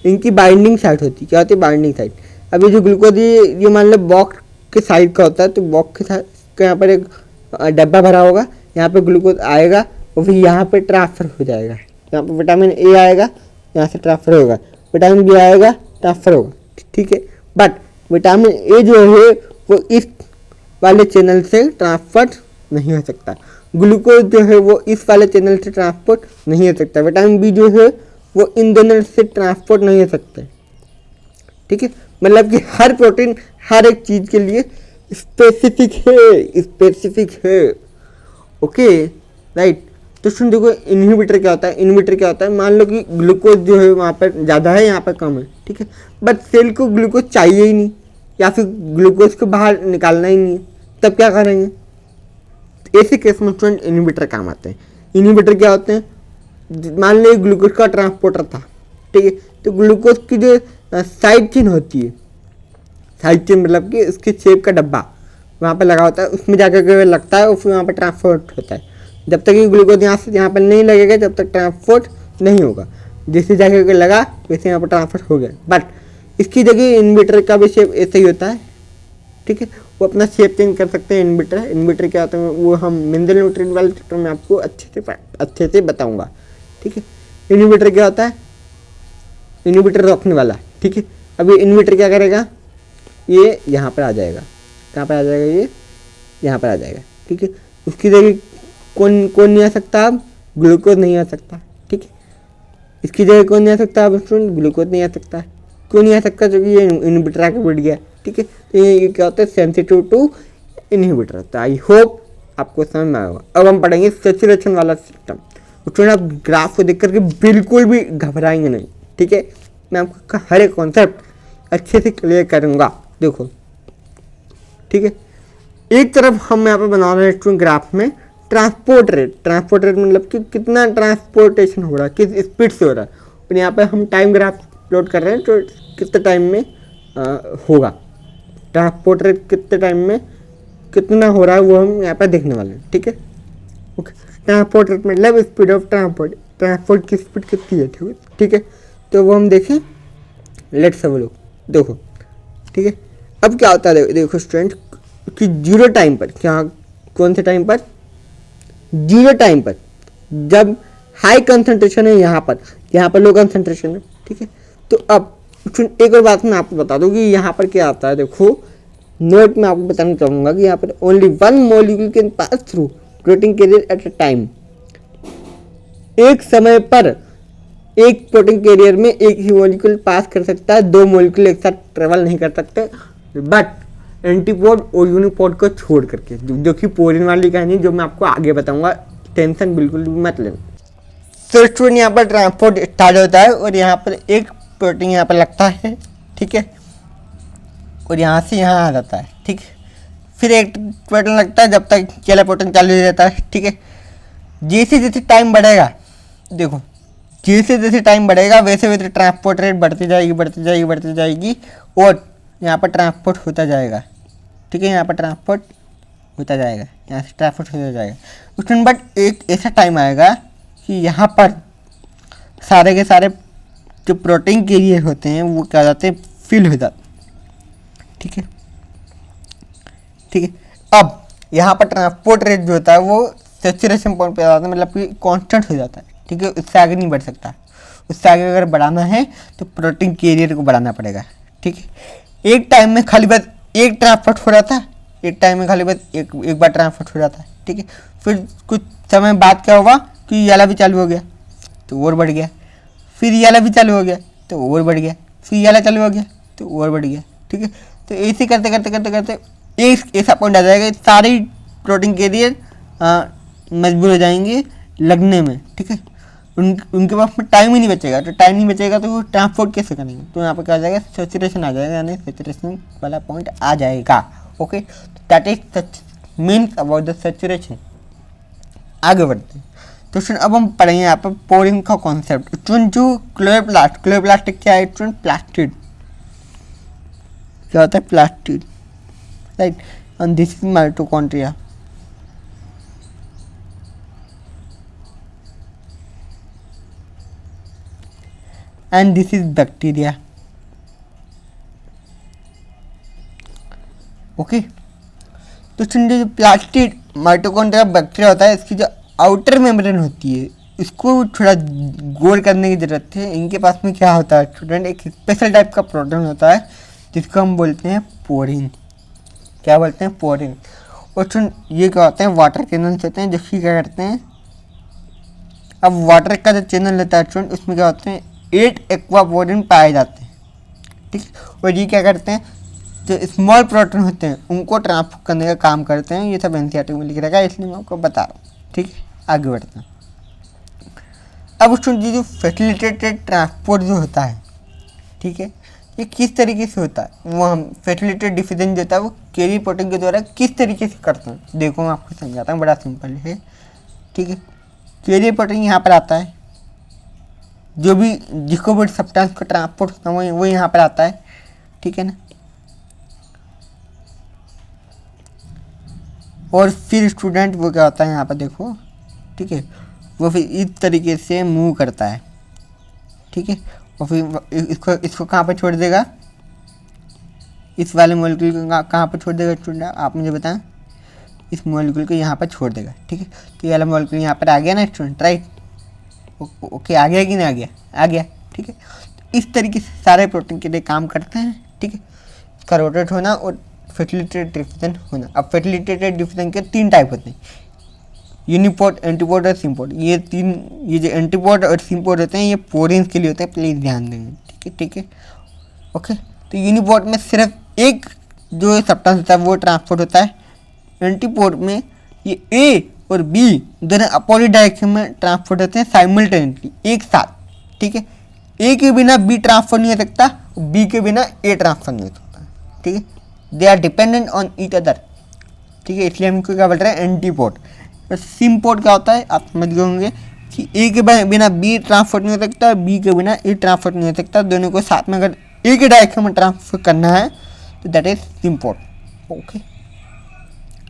इनकी बाइंडिंग साइट होती है, क्या होती है बाइंडिंग साइट। अब ये जो ग्लूकोज ये मान लो बॉक्स के साइड का होता है, तो बॉक्स के साइड का यहाँ पर एक डब्बा भरा होगा, यहाँ पे ग्लूकोज आएगा और फिर यहाँ पे ट्रांसफ़र हो जाएगा, यहाँ पे विटामिन ए आएगा यहाँ से ट्रांसफ़र होगा, विटामिन बी आएगा ट्रांसफ़र होगा, ठीक है। बट विटामिन ए जो है वो इस वाले चैनल से ट्रांसफर नहीं हो सकता, ग्लूकोज जो है वो इस वाले चैनल से ट्रांसपोर्ट नहीं हो सकता, विटामिन बी जो है वो इन दोनों से ट्रांसपोर्ट नहीं हो सकते, ठीक है। मतलब कि हर प्रोटीन हर एक चीज़ के लिए स्पेसिफिक है, ओके राइट। तो सुन देखो इनहिबिटर क्या होता है, इनहिबिटर क्या होता है, मान लो कि ग्लूकोज जो है वहाँ पर ज़्यादा है यहाँ पर कम है, ठीक है, बट सेल को ग्लूकोज चाहिए ही नहीं या फिर ग्लूकोज को बाहर निकालना ही नहीं है, तब क्या करेंगे, ऐसे केस में स्टूडेंट इनहिबिटर काम आते हैं। इनहिबिटर क्या होते हैं, मान लो ग्लूकोज का ट्रांसपोर्टर था, ठीक है, तो ग्लूकोज की जो साइड चेन होती है, साइड चेन मतलब कि उसके शेप का डब्बा वहाँ पर लगा होता है, उसमें जाकर के लगता है और फिर वहाँ पर ट्रांसपोर्ट होता है। जब तक ये ग्लूकोज यहाँ से यहाँ पर नहीं लगेगा जब तक ट्रांसपोर्ट नहीं होगा, जैसे जाकर के लगा वैसे यहाँ पर ट्रांसफर हो गया। बट इसकी जगह इनहिबिटर का भी शेप ऐसा ही होता है, ठीक है, वो अपना शेप चेंज कर सकते हैं। इनहिबिटर क्या होता है वो हम मिनरल न्यूट्रिएंट वाले चैप्टर में आपको अच्छे से बताऊँगा, ठीक है। इनहिबिटर क्या होता है, इनहिबिटर रोकने वाला, ठीक है। अब ये इनहिबिटर क्या करेगा, ये यहाँ पर आ जाएगा, कहाँ पर आ जाएगा, ये यहाँ पर आ जाएगा, ठीक है। उसकी जगह कौन नहीं आ सकता, अब ग्लूकोज नहीं आ सकता, ठीक है। इसकी जगह कौन नहीं आ सकता अब स्टूडेंट, ग्लूकोज नहीं आ सकता। क्यों नहीं आ सकता, क्योंकि ये इनहिबिटर आके बैठ गया। ठीक है, तो ये क्या होता है, सेंसिटिव टू इनहिबिटर होता है। आई होप आपको समझ में आएगा। अब हम पढ़ेंगे सैचुरेशन वाला सिस्टम। स्टूडेंट आप ग्राफ को देख करके बिल्कुल भी घबराएंगे नहीं। ठीक है, मैं आपका हर एक कॉन्सेप्ट अच्छे से क्लियर करूँगा। देखो ठीक है, एक तरफ हम यहाँ पे बना रहे हैं स्टूडेंट ग्राफ में ट्रांसपोर्ट रेट। ट्रांसपोर्ट रेट मतलब कि कितना ट्रांसपोर्टेशन हो रहा है, किस स्पीड से हो रहा है। और यहाँ पे हम टाइम ग्राफ प्लॉट कर रहे हैं, तो कितने टाइम में होगा ट्रांसपोर्ट रेट, कितने टाइम में कितना हो रहा है वो हम यहाँ पे देखने वाले हैं। ठीक है, ओके। ट्रांसपोर्ट रेट मतलब स्पीड ऑफ ट्रांसपोर्ट की स्पीड कितनी है। ठीक है, तो वो हम देखें, लेट्स हैव अ लुक। देखो ठीक है, अब क्या होता है, देखो स्टूडेंट कि जीरो टाइम पर, क्या कौन से टाइम पर, जीरो टाइम पर जब हाई कंसंट्रेशन है यहाँ पर लो कंसंट्रेशन है। ठीक है, तो अब एक और बात मैं आपको बता दूं कि यहाँ पर क्या आता है। देखो नोट में आपको बताना चाहूँगा कि यहाँ पर only one molecule can pass through protein carrier at a time. एक समय पर एक प्रोटीन कैरियर में एक ही मॉलिक्यूल पास कर सकता है, दो मॉलिक्यूल एक साथ ट्रेवल नहीं कर सकते, बट एंटीपोड और यूनिपोड को छोड़ करके, जो कि पोरिन वाली कहानी जो मैं आपको आगे बताऊंगा, टेंशन बिल्कुल भी मत लेना। तो स्टूडेंट यहाँ पर ट्रांसपोर्ट स्टार्ट होता है और यहाँ पर एक प्रोटीन यहाँ पर लगता है। ठीक है, और यहाँ से यहाँ आ जाता है। ठीक है, फिर एक प्रोटीन लगता है जब तक केला प्रोटीन चालू हो जाता है। ठीक है, जैसे जैसे टाइम बढ़ेगा, देखो जैसे जैसे टाइम बढ़ेगा वैसे वैसे ट्रांसपोर्ट रेट बढ़ती जाएगी और यहाँ पर ट्रांसपोर्ट होता जाएगा। ठीक है, यहाँ पर ट्रांसपोर्ट होता जाएगा, यहाँ से ट्रांसपोर्ट होता जाएगा उसमें। बट एक ऐसा टाइम आएगा कि यहाँ पर सारे के सारे जो प्रोटीन कैरियर होते हैं वो क्या हो जाते हैं, फिल हो जाते। ठीक है, ठीक है, अब यहाँ पर ट्रांसपोर्ट रेट जो होता है वो सैचुरेशन पॉइंट पे आ जाता है, मतलब कि कांस्टेंट हो जाता है। ठीक है, उससे आगे नहीं बढ़ सकता। उससे आगे अगर बढ़ाना है तो प्रोटीन कैरियर को बढ़ाना पड़ेगा। ठीक है, एक टाइम में खाली बस एक ट्रांसपोर्ट हो रहा था, एक टाइम में खाली बस एक बार ट्रांसपोर्ट हो जाता है। ठीक है, फिर कुछ समय बाद क्या होगा कि ये वाला भी चालू हो गया तो और बढ़ गया, फिर ये वाला भी चालू हो गया तो और बढ़ गया, फिर ये वाला चालू हो गया तो और बढ़ गया। ठीक है, तो ऐसे करते करते करते करते एक ऐसा पॉइंट आ जाएगा, सारी प्रोटीन कैरियर मजबूर हो जाएंगे लगने में। ठीक है, उनके पास में टाइम ही नहीं बचेगा, तो टाइम नहीं बचेगा तो वो ट्रांसपोर्ट कैसे करेंगे, तो यहाँ पर क्या आ जाएगा, सैचुरेशन आ जाएगा, यानी सैचुरेशन वाला पॉइंट आ जाएगा। Okay, that is means about the saturation. आगे बढ़ते हैं तो स्टूडेंट अब हम पढ़ेंगे यहाँ पर पोरिंग का कॉन्सेप्ट। स्टूडेंट जो क्लोरोप्लास्ट क्या है स्टूडेंट, प्लास्टिड। क्या होता है, plastid, right, and this is mitochondria. And this is bacteria. Okay, तो जो प्लास्टिड माइटोकॉन्ड्रिया बैक्टीरिया होता है, इसकी जो आउटर मेम्ब्रेन होती है इसको थोड़ा गौर करने की ज़रूरत है। इनके पास में क्या होता है स्टूडेंट, एक स्पेशल टाइप का प्रोटीन होता है जिसको हम बोलते हैं पोरिन। क्या बोलते हैं, पोरिन। और ये क्या होते हैं, वाटर चैनल्स होते हैं जो कि क्या करते हैं, अब वाटर का जो चैनल होता है स्टूडेंट उसमें क्या होते हैं, 8 एक्वापोरिन पाए जाते हैं। ठीक, और ये क्या करते हैं, जो स्मॉल प्रोटीन होते हैं उनको ट्रांसपोर्ट करने का काम करते हैं। ये सब एनसीईआरटी में लिख रखा है, इसलिए मैं आपको बता रहा हूँ। ठीक है, आगे बढ़ते हैं। अब स्टूडेंट जो फैसिलिटेटेड ट्रांसपोर्ट जो होता है, ठीक है, ये किस तरीके से होता है, वो हम फैसिलिटेटेड डिफिजन जो होता है वो कैरियर प्रोटीन के द्वारा किस तरीके से करते हैं। देखो मैं आपको समझाता हूँ, बड़ा सिंपल है। ठीक है, कैरियर प्रोटीन यहाँ पर आता है, जो भी जिसको भी सब्सटेंस को ट्रांसपोर्ट होता है वो यहाँ पर आता है। ठीक है ना, और फिर स्टूडेंट वो क्या होता है यहाँ पर देखो, ठीक है, वो फिर इस तरीके से मूव करता है। ठीक है, और फिर इसको कहाँ पर छोड़ देगा, इस वाले मॉलिक्यूल को कहाँ पर छोड़ देगा स्टूडेंट, आप मुझे बताएं। इस मॉलिक्यूल को यहाँ पर छोड़ देगा। ठीक है, तो ये वाला मॉलिक्यूल यहाँ पर आ गया ना स्टूडेंट, राइट। ओके, आ गया कि नहीं आ गया, आ गया। ठीक है, इस तरीके से सारे प्रोटीन के लिए काम करते हैं। ठीक है, इसका रोटेट होना और फैसिलिटेटेड डिफिजन होना। अब फैसिलिटेटेड डिफिजन के 3 टाइप होते हैं, यूनिपोर्ट, एंटीपोर्ट और सिम्पोर्ट, ये जो एंटीपोर्ट और सिम्पोर्ट होते हैं ये पोरेंस के लिए होते हैं, प्लीज़ ध्यान देंगे। ठीक है, ठीक है, ओके। तो यूनिपोर्ट में सिर्फ एक जो सब्सटेंस होता है वो ट्रांसपोर्ट होता है। एंटीपोर्ट में ये ए और बी दोनों अपोजिट डायरेक्शन में ट्रांसपोर्ट होते हैं साइमल्टेनियसली, एक साथ। ठीक है, ए के बिना बी ट्रांसफर नहीं हो सकता, बी के बिना ए ट्रांसफर नहीं हो सकता। ठीक है, they are dependent on each other. ठीक है, इसलिए हम इनको क्या बोल रहे हैं, एंटीपोर्ट। और सिम्पोर्ट क्या होता है, आप समझ गए होंगे कि ए के बिना बी ट्रांसफर नहीं हो सकता, बी के बिना ए ट्रांसफर नहीं हो सकता। दोनों को साथ में अगर एक ही डायरेक्शन में ट्रांसफर करना है तो दैट इज सिम्पोर्ट। ओके,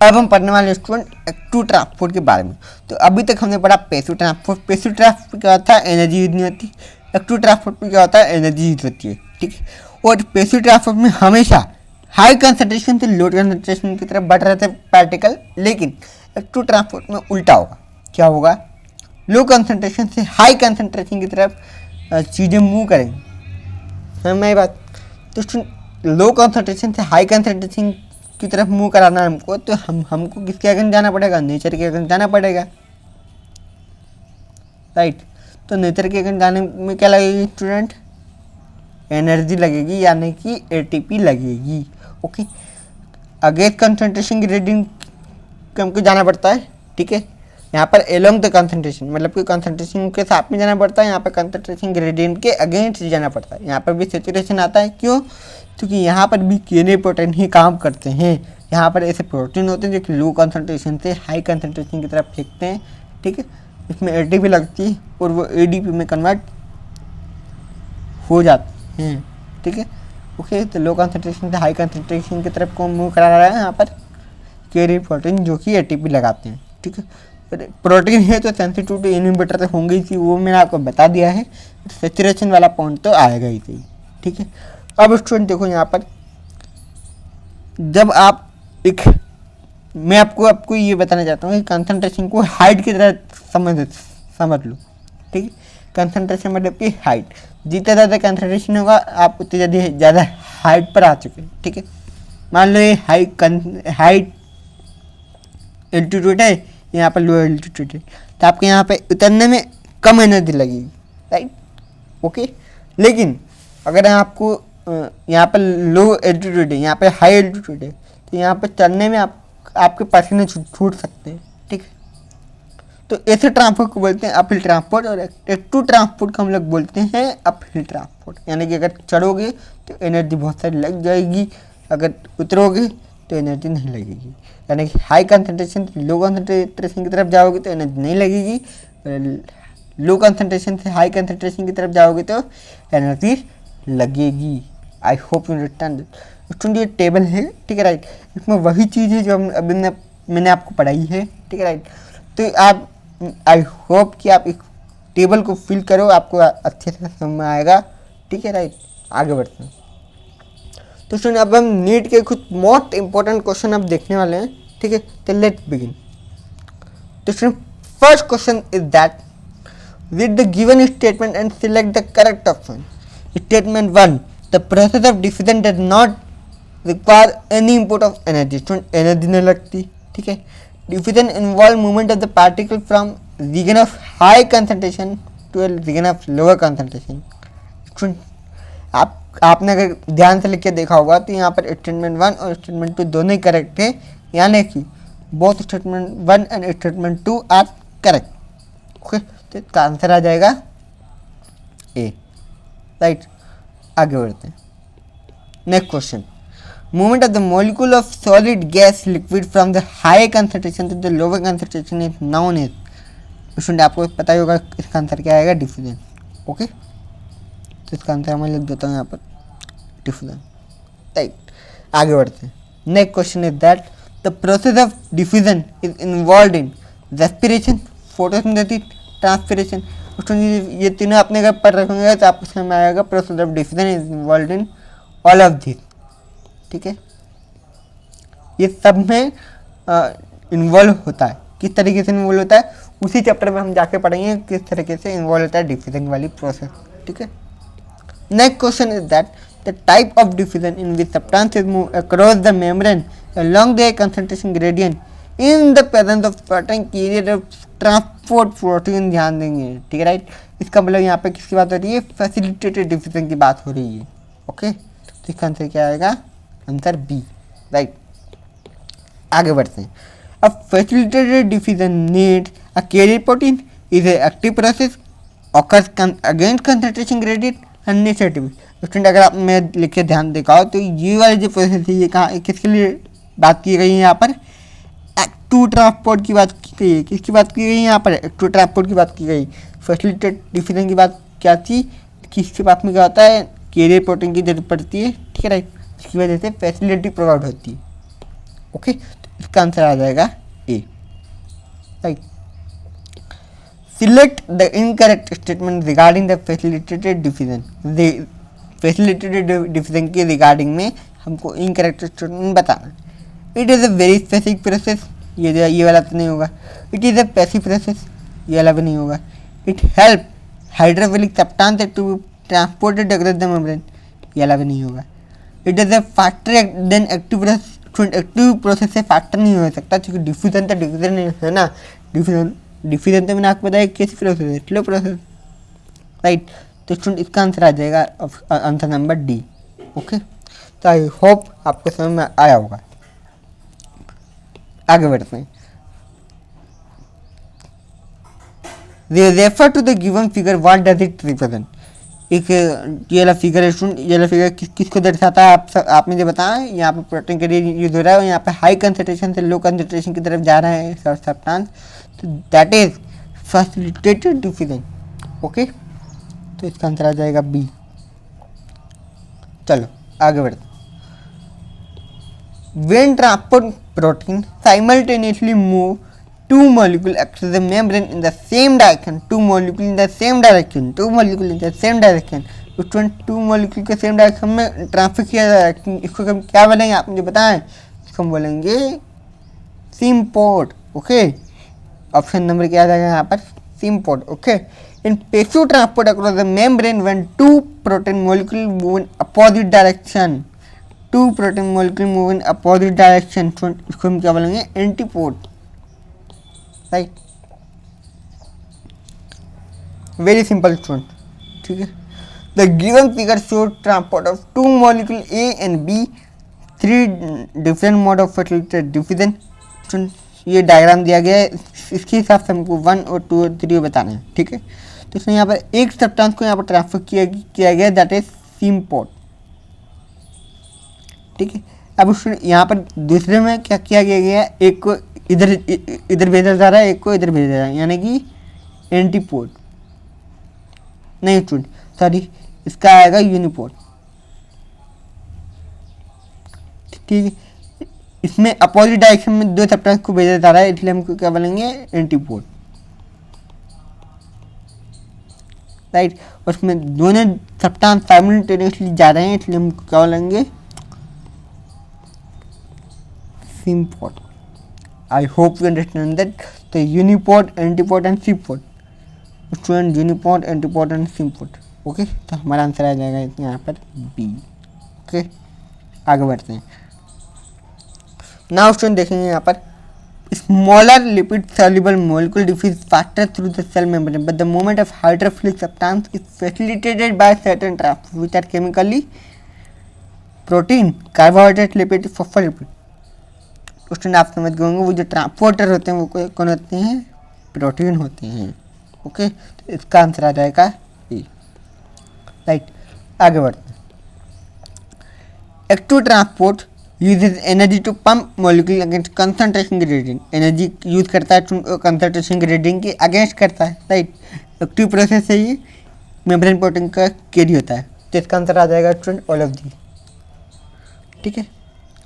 अब हम पढ़ने वाले स्टूडेंट एक्टिव ट्रांसपोर्ट के बारे में। तो अभी तक हमने पढ़ा पैसिव ट्रांसपोर्ट। पैसिव ट्रांसपोर्ट क्या होता है, एनर्जी यूज नहीं होती। एक्टिव ट्रांसपोर्ट में क्या होता है, एनर्जी यूज होती है। ठीक है, और पैसिव ट्रांसपोर्ट में हमेशा हाई कंसंट्रेशन से लो कंसंट्रेशन की तरफ बढ़ रहे थे पार्टिकल, लेकिन एक्टिव ट्रांसपोर्ट में उल्टा होगा। क्या होगा, लो कंसंट्रेशन से हाई कंसंट्रेशन की तरफ चीज़ें मूव करेंगी। समझ में आई बात। तो लो कंसंट्रेशन से हाई कंसंट्रेशन की तरफ मूव कराना है हमको, तो हमको किसके अगेंस्ट जाना पड़ेगा, नेचर के अगेंस्ट जाना पड़ेगा, राइट। तो नेचर के अगेंस्ट जाने में क्या लगेगी स्टूडेंट, एनर्जी लगेगी, यानी कि एटीपी लगेगी। ओके, अगेंस्ट कंसंट्रेशन ग्रेडियंट हमको जाना पड़ता है। ठीक है, यहाँ पर एलोंग द कंसंट्रेशन, मतलब कि कंसंट्रेशन के साथ में जाना पड़ता है, यहाँ पर कंसंट्रेशन ग्रेडियंट के अगेंस्ट जाना पड़ता है। यहाँ पर भी सैचुरेशन आता है, क्यों, क्योंकि यहाँ पर भी केने प्रोटीन ही काम करते हैं। यहाँ पर ऐसे प्रोटीन होते हैं जो कि लो कंसंट्रेशन से हाई कंसंट्रेशन की तरफ फेंकते हैं। ठीक है, इसमें एटीपी लगती है और वो एडीपी में कन्वर्ट हो जाते हैं। ठीक है, ओके। तो लो कंसंट्रेशन से हाई कंसंट्रेशन की तरफ कौन मूव करा रहा है, यहाँ पर केने प्रोटीन जो कि एटीपी लगाते हैं। ठीक है, प्रोटीन है तो सेंसिटिव टू इनहिबिटर तो होंगे ही, वो मैंने आपको बता दिया है। सैचुरेशन वाला पॉइंट तो आएगा ही सही। ठीक है, अब स्टूडेंट देखो यहाँ पर जब आप मैं आपको ये बताना चाहता हूँ कि कंसंट्रेशन को हाइट की तरह समझ लो। ठीक है, कंसंट्रेशन मतलब कि हाइट, जितना ज़्यादा कंसंट्रेशन होगा आप उतनी ज़्यादा हाइट पर आ चुके हैं। ठीक है, मान लो ये हाइट एल्टीट्यूड है, यहाँ पर लो एल्टीट्यूड है, तो आपके यहाँ पे उतरने में कम एनर्जी लगेगी, राइट। ओके, लेकिन अगर आपको यहाँ पर लो एल्टीट्यूड है, यहाँ पे हाई एल्टीट्यूड है, तो यहाँ पर चढ़ने में आपके पसीने छूट सकते हैं। ठीक है, तो ऐसे ट्रांसपोर्ट को बोलते हैं अपहिल ट्रांसपोर्ट, और एक्टिव ट्रांसपोर्ट को हम लोग बोलते हैं अपहिल ट्रांसपोर्ट। यानी कि अगर चढ़ोगे तो एनर्जी बहुत सारी लग जाएगी, अगर उतरोगे तो एनर्जी नहीं लगेगी। यानी कि हाई कंसंट्रेशन से लो कंसंट्रेशन की तरफ जाओगे तो एनर्जी नहीं लगेगी, लो कंसंट्रेशन से हाई कंसंट्रेशन की तरफ जाओगे तो एनर्जी लगेगी। आई होप यू अंडरस्टैंड। स्टूडेंट ये टेबल है, ठीक है, राइट। इसमें वही चीज़ है जो अभी मैंने आपको पढ़ाई है, ठीक है, राइट। तो आप आई होप कि आप इस टेबल को फिल करो, आपको अच्छे से समझ में आएगा। ठीक है, राइट। आगे बढ़ते हैं। तो स्टूडेंट अब हम नीट के कुछ मोस्ट इंपॉर्टेंट क्वेश्चन अब देखने वाले हैं। ठीक है, तो लेट्स बिगिन। तो student first question is that read the given statement and select the correct option. Statement 1, the process of diffusion does not require any input of energy. Student energy नहीं लगती, ठीक है। Diffusion involve movement of the particle from region of high concentration to a region of lower concentration. Student आपने अगर ध्यान से लिख के देखा होगा तो यहाँ पर स्टेटमेंट 1 और स्टेटमेंट 2 दोनों ही करेक्ट है, यानी कि both statement 1 and statement 2 are correct. Okay, तो इसका आंसर आ जाएगा ए, राइट। आगे बढ़ते हैं। Next question, movement of the molecule of solid gas liquid from the high concentration to the lower concentration is known as. Student आपको पता ही होगा इसका आंसर क्या आएगा, डिफ्यूजन। ओके, तो इसका आंसर मैं लिख देता हूँ यहाँ पर, डिफ्यूजन, राइट। आगे बढ़ते हैं। Next question is that the process of diffusion is involve in respiration, photosynthesis, transpiration. ये तीनों आपने अगर पढ़ रखे होंगे तो आपको समझ में आएगा process of diffusion is involve in all of this. ठीक है, ये सब में इन्वॉल्व होता है। किस तरीके से इन्वॉल्व होता है उसी चैप्टर में हम जाके पढ़ेंगे किस तरीके से इन्वॉल्व होता है डिफ्यूजन वाली प्रोसेस। ठीक है, next question is that the type of diffusion in which substances move across the membrane along their concentration gradient in the presence of certain carrier of transport protein, ध्यान देंगे, ठीक है राइट। इसका मतलब यहाँ पे किसकी बात हो रही है, फैसिलिटेटेड डिफिजन की बात हो रही है। ओके, तो इसका आंसर क्या आएगा, आंसर बी, राइट। आगे बढ़ते हैं। अब facilitated diffusion need a carrier protein is a active process occurs against concentration gradient unnecessary. Student अगर आप मैं लिख के ध्यान दिखाओ तो ये वाली जो प्रोसेस है ये कहाँ किसके लिए बात की गई है, यहाँ पर एक्टिव ट्रांसपोर्ट की बात की गई है। किसकी बात की गई है यहाँ पर, एक्टिव ट्रांसपोर्ट की बात की गई। फैसिलिटेटेड डिफिजन की बात क्या थी, किसके पास में क्या होता है, कैरियर प्रोटीन की जरूरत पड़ती है, ठीक है राइट, इसकी वजह से फैसिलिटी प्रोवाइड होती है। ओके, तो इसका आंसर आ जाएगा A, right. Select the incorrect statement regarding the facilitated diffusion. Facilitated diffusion के रिगार्डिंग में हमको इनकरेक्ट स्टेटमेंट बताना। It is a very specific process, ये वाला तो नहीं होगा। It is a passive process, ये वाला भी नहीं होगा। It help hydrophilic substance to transported across the membrane, ये वाला भी नहीं होगा। It is a faster than active process, active process से फास्टर नहीं हो सकता क्योंकि डिफ्यूजन तो डिफ्यूजन नहीं है ना। डिफ्यूजन तो मैंने आपको बताया कैसी प्रोसेस है, स्लो प्रोसेस, राइट। तो स्टूडेंट इसका आंसर आ जाएगा आंसर नंबर डी। ओके, तो आई होप आपको समझ में आया होगा। आगे बढ़ते हैं। Refer to the given figure, what does it represent. एक ये वाला फिगर है स्टूडेंट, ये वाला फिगर किसको दर्शाता है, आपने जो बताया यहाँ पे प्रोटीन के लिए यूज हो रहा है और यहाँ पे हाई कंसंट्रेशन से लो कंसंट्रेशन की तरफ जा रहा है सब्सटेंस, तो that is facilitated diffusion. Okay, तो इसका आंसर आ जाएगा बी। चलो आगे बढ़ते। When transport protein simultaneously move two molecules across the membrane in the same direction, two molecules in the same direction, two molecules in the same direction, उसमें टू मोलिक्यूल के सेम डायरेक्शन में ट्रांसफर किया जा रहा है। इसको हम क्या बोलेंगे, आप मुझे बताएं। इसको हम बोलेंगे सिम्पोर्ट। ओके, ऑप्शन नंबर क्या आ जाएगा यहाँ पर, symport. Okay, in passive transport across the membrane when two protein molecule move in opposite direction, two protein molecule move in opposite direction, इसको हम क्या बोलेंगे, antiport, right. Very simple student, ठीक है। The given figure show transport of two molecule A and B, three different mode of facilitated diffusion. ये डायग्राम दिया गया है, इसके हिसाब से हमको 1 और 2 और 3 बताना है, ठीक है। तो इसमें यहाँ पर एक सब्सटेंस को यहाँ पर ट्रांसफर किया गया, दैट इज सिम्पोर्ट, ठीक है। अब उस यहाँ पर दूसरे में क्या किया गया, एक को इधर भेजा जा रहा है, एक को इधर भेजा जा रहा है, यानी कि एंटीपोड नहीं स्टूडेंट, सॉरी, इसका आएगा यूनिपोड, ठीक है। इसमें अपोजिट डायरेक्शन में दो सब्सटेंस को भेजा जा रहा है, इसलिए हमको क्या बोलेंगे, एंटीपोड, राइट। उसमें दोनों सब्सटेंस साइमल्टेनियसली जा रहे हैं, इसलिए हमको क्या बोलेंगे, सिम्पोड। I hope you understand that. तो uniport, antiport and symport, student uniport, antiport and symport. Okay, तो हमारा आंसर आ जाएगा यहाँ पर बी। ओके, आगे बढ़ते हैं। नाउ स्टूडेंट देखेंगे यहाँ पर smaller lipid soluble molecule diffuse faster through the cell membrane but the movement of hydrophilic substance is facilitated by certain traps which are chemically protein, carbohydrate, lipid, phospholipid। Question आप समझ गए होंगे, वो जो ट्रांसपोर्टर होते हैं वो कौन होते हैं, प्रोटीन होते हैं। ओके, तो इसका आंसर आ जाएगा ए, राइट। आगे बढ़ते हैं। Active transport uses energy to pump molecule against concentration gradient, energy use करता है कंसंट्रेशन ग्रेडियंट के अगेंस्ट करता है, राइट। एक्टिव प्रोसेस से ही मेम्ब्रेन प्रोटीन का कैरी होता है, तो इसका आंसर आ जाएगा स्टूडेंट ऑल ऑफ दी, ठीक है।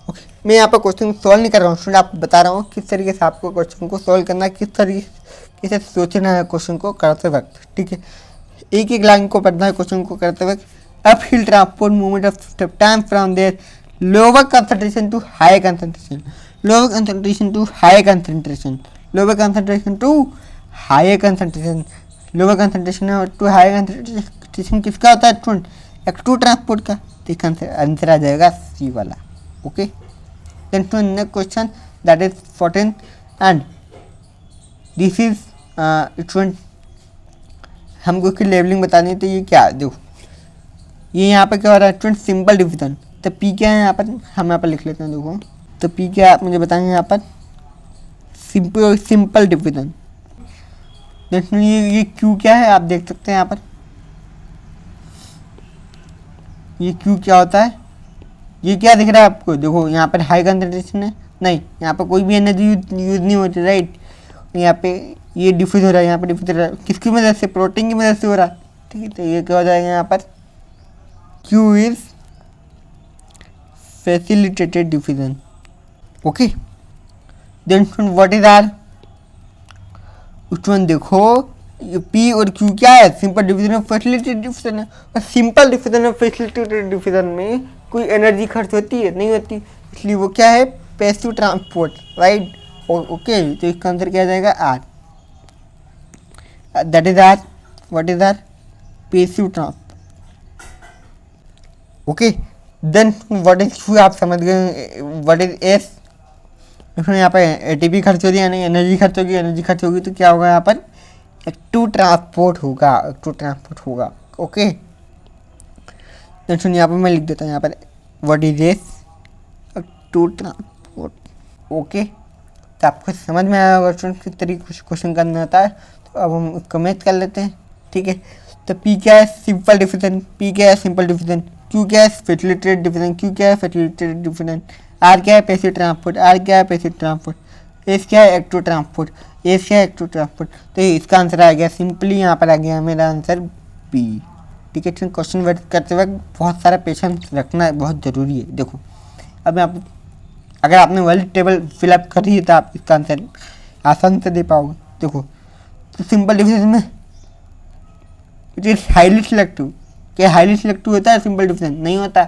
ओके, मैं यहाँ पर क्वेश्चन सॉल्व नहीं कर रहा हूँ स्टूडेंट, आपको बता रहा हूँ किस तरीके से आपको क्वेश्चन को सॉल्व करना है, किस तरीके से सोचना है क्वेश्चन को करते वक्त, ठीक है। एक एक लाइन को पढ़ना है क्वेश्चन को करते वक्त। Uphill transport movement of substance from their lower concentration to high concentration, lower concentration to high concentration, lower concentration to high concentration, lower concentration to high concentration किसका होता है स्टूडेंट, एक्टिव ट्रांसपोर्ट का। तो इसका आंसर आ जाएगा सी वाला। Okay, then to next question, that is 14 and this is student हमको इसकी लेवलिंग बतानी है। तो ये क्या है, देखो ये यहाँ पर क्या हो रहा है स्टूडेंट, सिंपल डिवीजन। तो पी क्या है यहाँ पर, हम यहाँ पर लिख लेते हैं। देखो तो पी क्या है आप मुझे बताएंगे यहाँ पर, सिंपल डिवीजन। देखो ये क्यू क्या है आप देख सकते हैं यहाँ पर, ये क्यू क्या होता है, ये क्या दिख रहा है आपको, देखो यहाँ पर हाई कंसंट्रेशन है, नहीं यहाँ पर कोई भी एनर्जी यूज नहीं होती, राइट। यहाँ पे ये डिफ्यूज हो रहा है, यहाँ पर डिफ्यूज हो रहा है, किसकी मदद से, प्रोटीन की मदद से हो रहा है, ठीक है। तो ये क्या हो जाएगा यहाँ पर, Q is facilitated diffusion, okay. Then what is R, उसमें देखो पी और क्यू क्या है, सिंपल डिवीजन और फैसिलिटेटेड डिवीजन है। और सिंपल डिवीजन और फैसिलिटेटेड डिवीजन में कोई एनर्जी खर्च होती है, नहीं होती, इसलिए वो क्या है, पैसिव ट्रांसपोर्ट, राइट। ओके तो इसका आंसर क्या आ जाएगा, R, that is R, what is R, passive transport, okay. Then what is Q आप समझ गए, व्हाट इज एस, यहाँ पर एटीपी खर्च होगी यानी एनर्जी खर्च होगी, एनर्जी खर्च होगी तो क्या होगा यहाँ पर, एक्टिव ट्रांसपोर्ट होगा, एक्टिव ट्रांसपोर्ट होगा, ओके। तो सुनिए यहाँ पर मैं लिख देता हूँ यहाँ पर what is S, active transport, okay. तो आपको समझ में आया होगा स्टूडेंट किस तरीके से क्वेश्चन करना होता है। तो अब हम उसको मैच कर लेते हैं, ठीक है। तो पी क्या है, सिंपल डिवीजन, पी क्या है, सिंपल डिवीजन, क्यू क्या है, फैसिलिटेटेड डिवीजन, क्यू क्या है, फैसिलिटेटेड डिवीजन, आर क्या है, पैसिव ट्रांसपोर्ट, आर क्या है, पैसिव ट्रांसपोर्ट, एस क्या है, एक्टिव ट्रांसपोर्ट, एस क्या है, एक्टिव ट्रांसपोर्ट। तो इसका आंसर आ गया सिंपली, यहाँ पर आ गया मेरा आंसर बी, ठीक है। क्वेश्चन वर्क करते वक्त बहुत सारा पेशेंस रखना बहुत ज़रूरी है। देखो अब आप अगर आपने वर्ल्ड टेबल फिलअप कर दी तो आप इसका आंसर आसान से दे पाओगे। देखो तो सिंपल डिवीजन में इट इज हाईली सिलेक्टिव, क्या हाईली सिलेक्टिव होता है, सिंपल डिवीजन नहीं होता,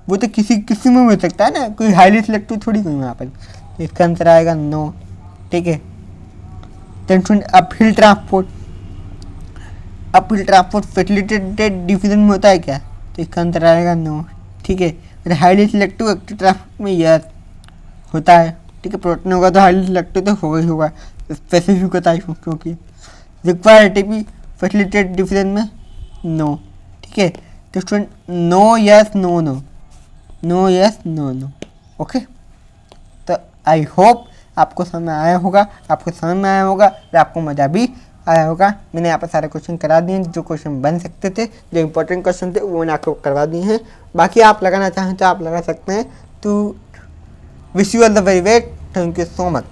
वो तो किसी में हो सकता है ना, कोई हाईली सिलेक्टिव थोड़ी कोई वहाँ पर। इसका आंसर आएगा नो, ठीक है। Then uphill transport, uphill transport facilitated division में होता है क्या, तो इसका आंसर आएगा नो, ठीक है। और हाईली सिलेक्टिव एक्टिव ट्रांसपोर्ट में यस होता है, ठीक है। प्रोटीन होगा तो हाईली सिलेक्टिव तो होगा ही होगा, स्पेसिफिक होता है क्योंकि रिक्वायर एटीपी फैसिलिटेटेड डिवीजन में नो, ठीक है। तो student no yes no no, no yes no no, okay. तो आई होप आपको समझ में आया होगा, और आपको मज़ा भी आया होगा। मैंने यहाँ पर सारे क्वेश्चन करा दिए, जो क्वेश्चन बन सकते थे, जो इंपॉर्टेंट क्वेश्चन थे वो मैंने आपको करवा दिए हैं। बाकी आप लगाना चाहें तो आप लगा सकते हैं। तो wish you all the very best, thank you so much.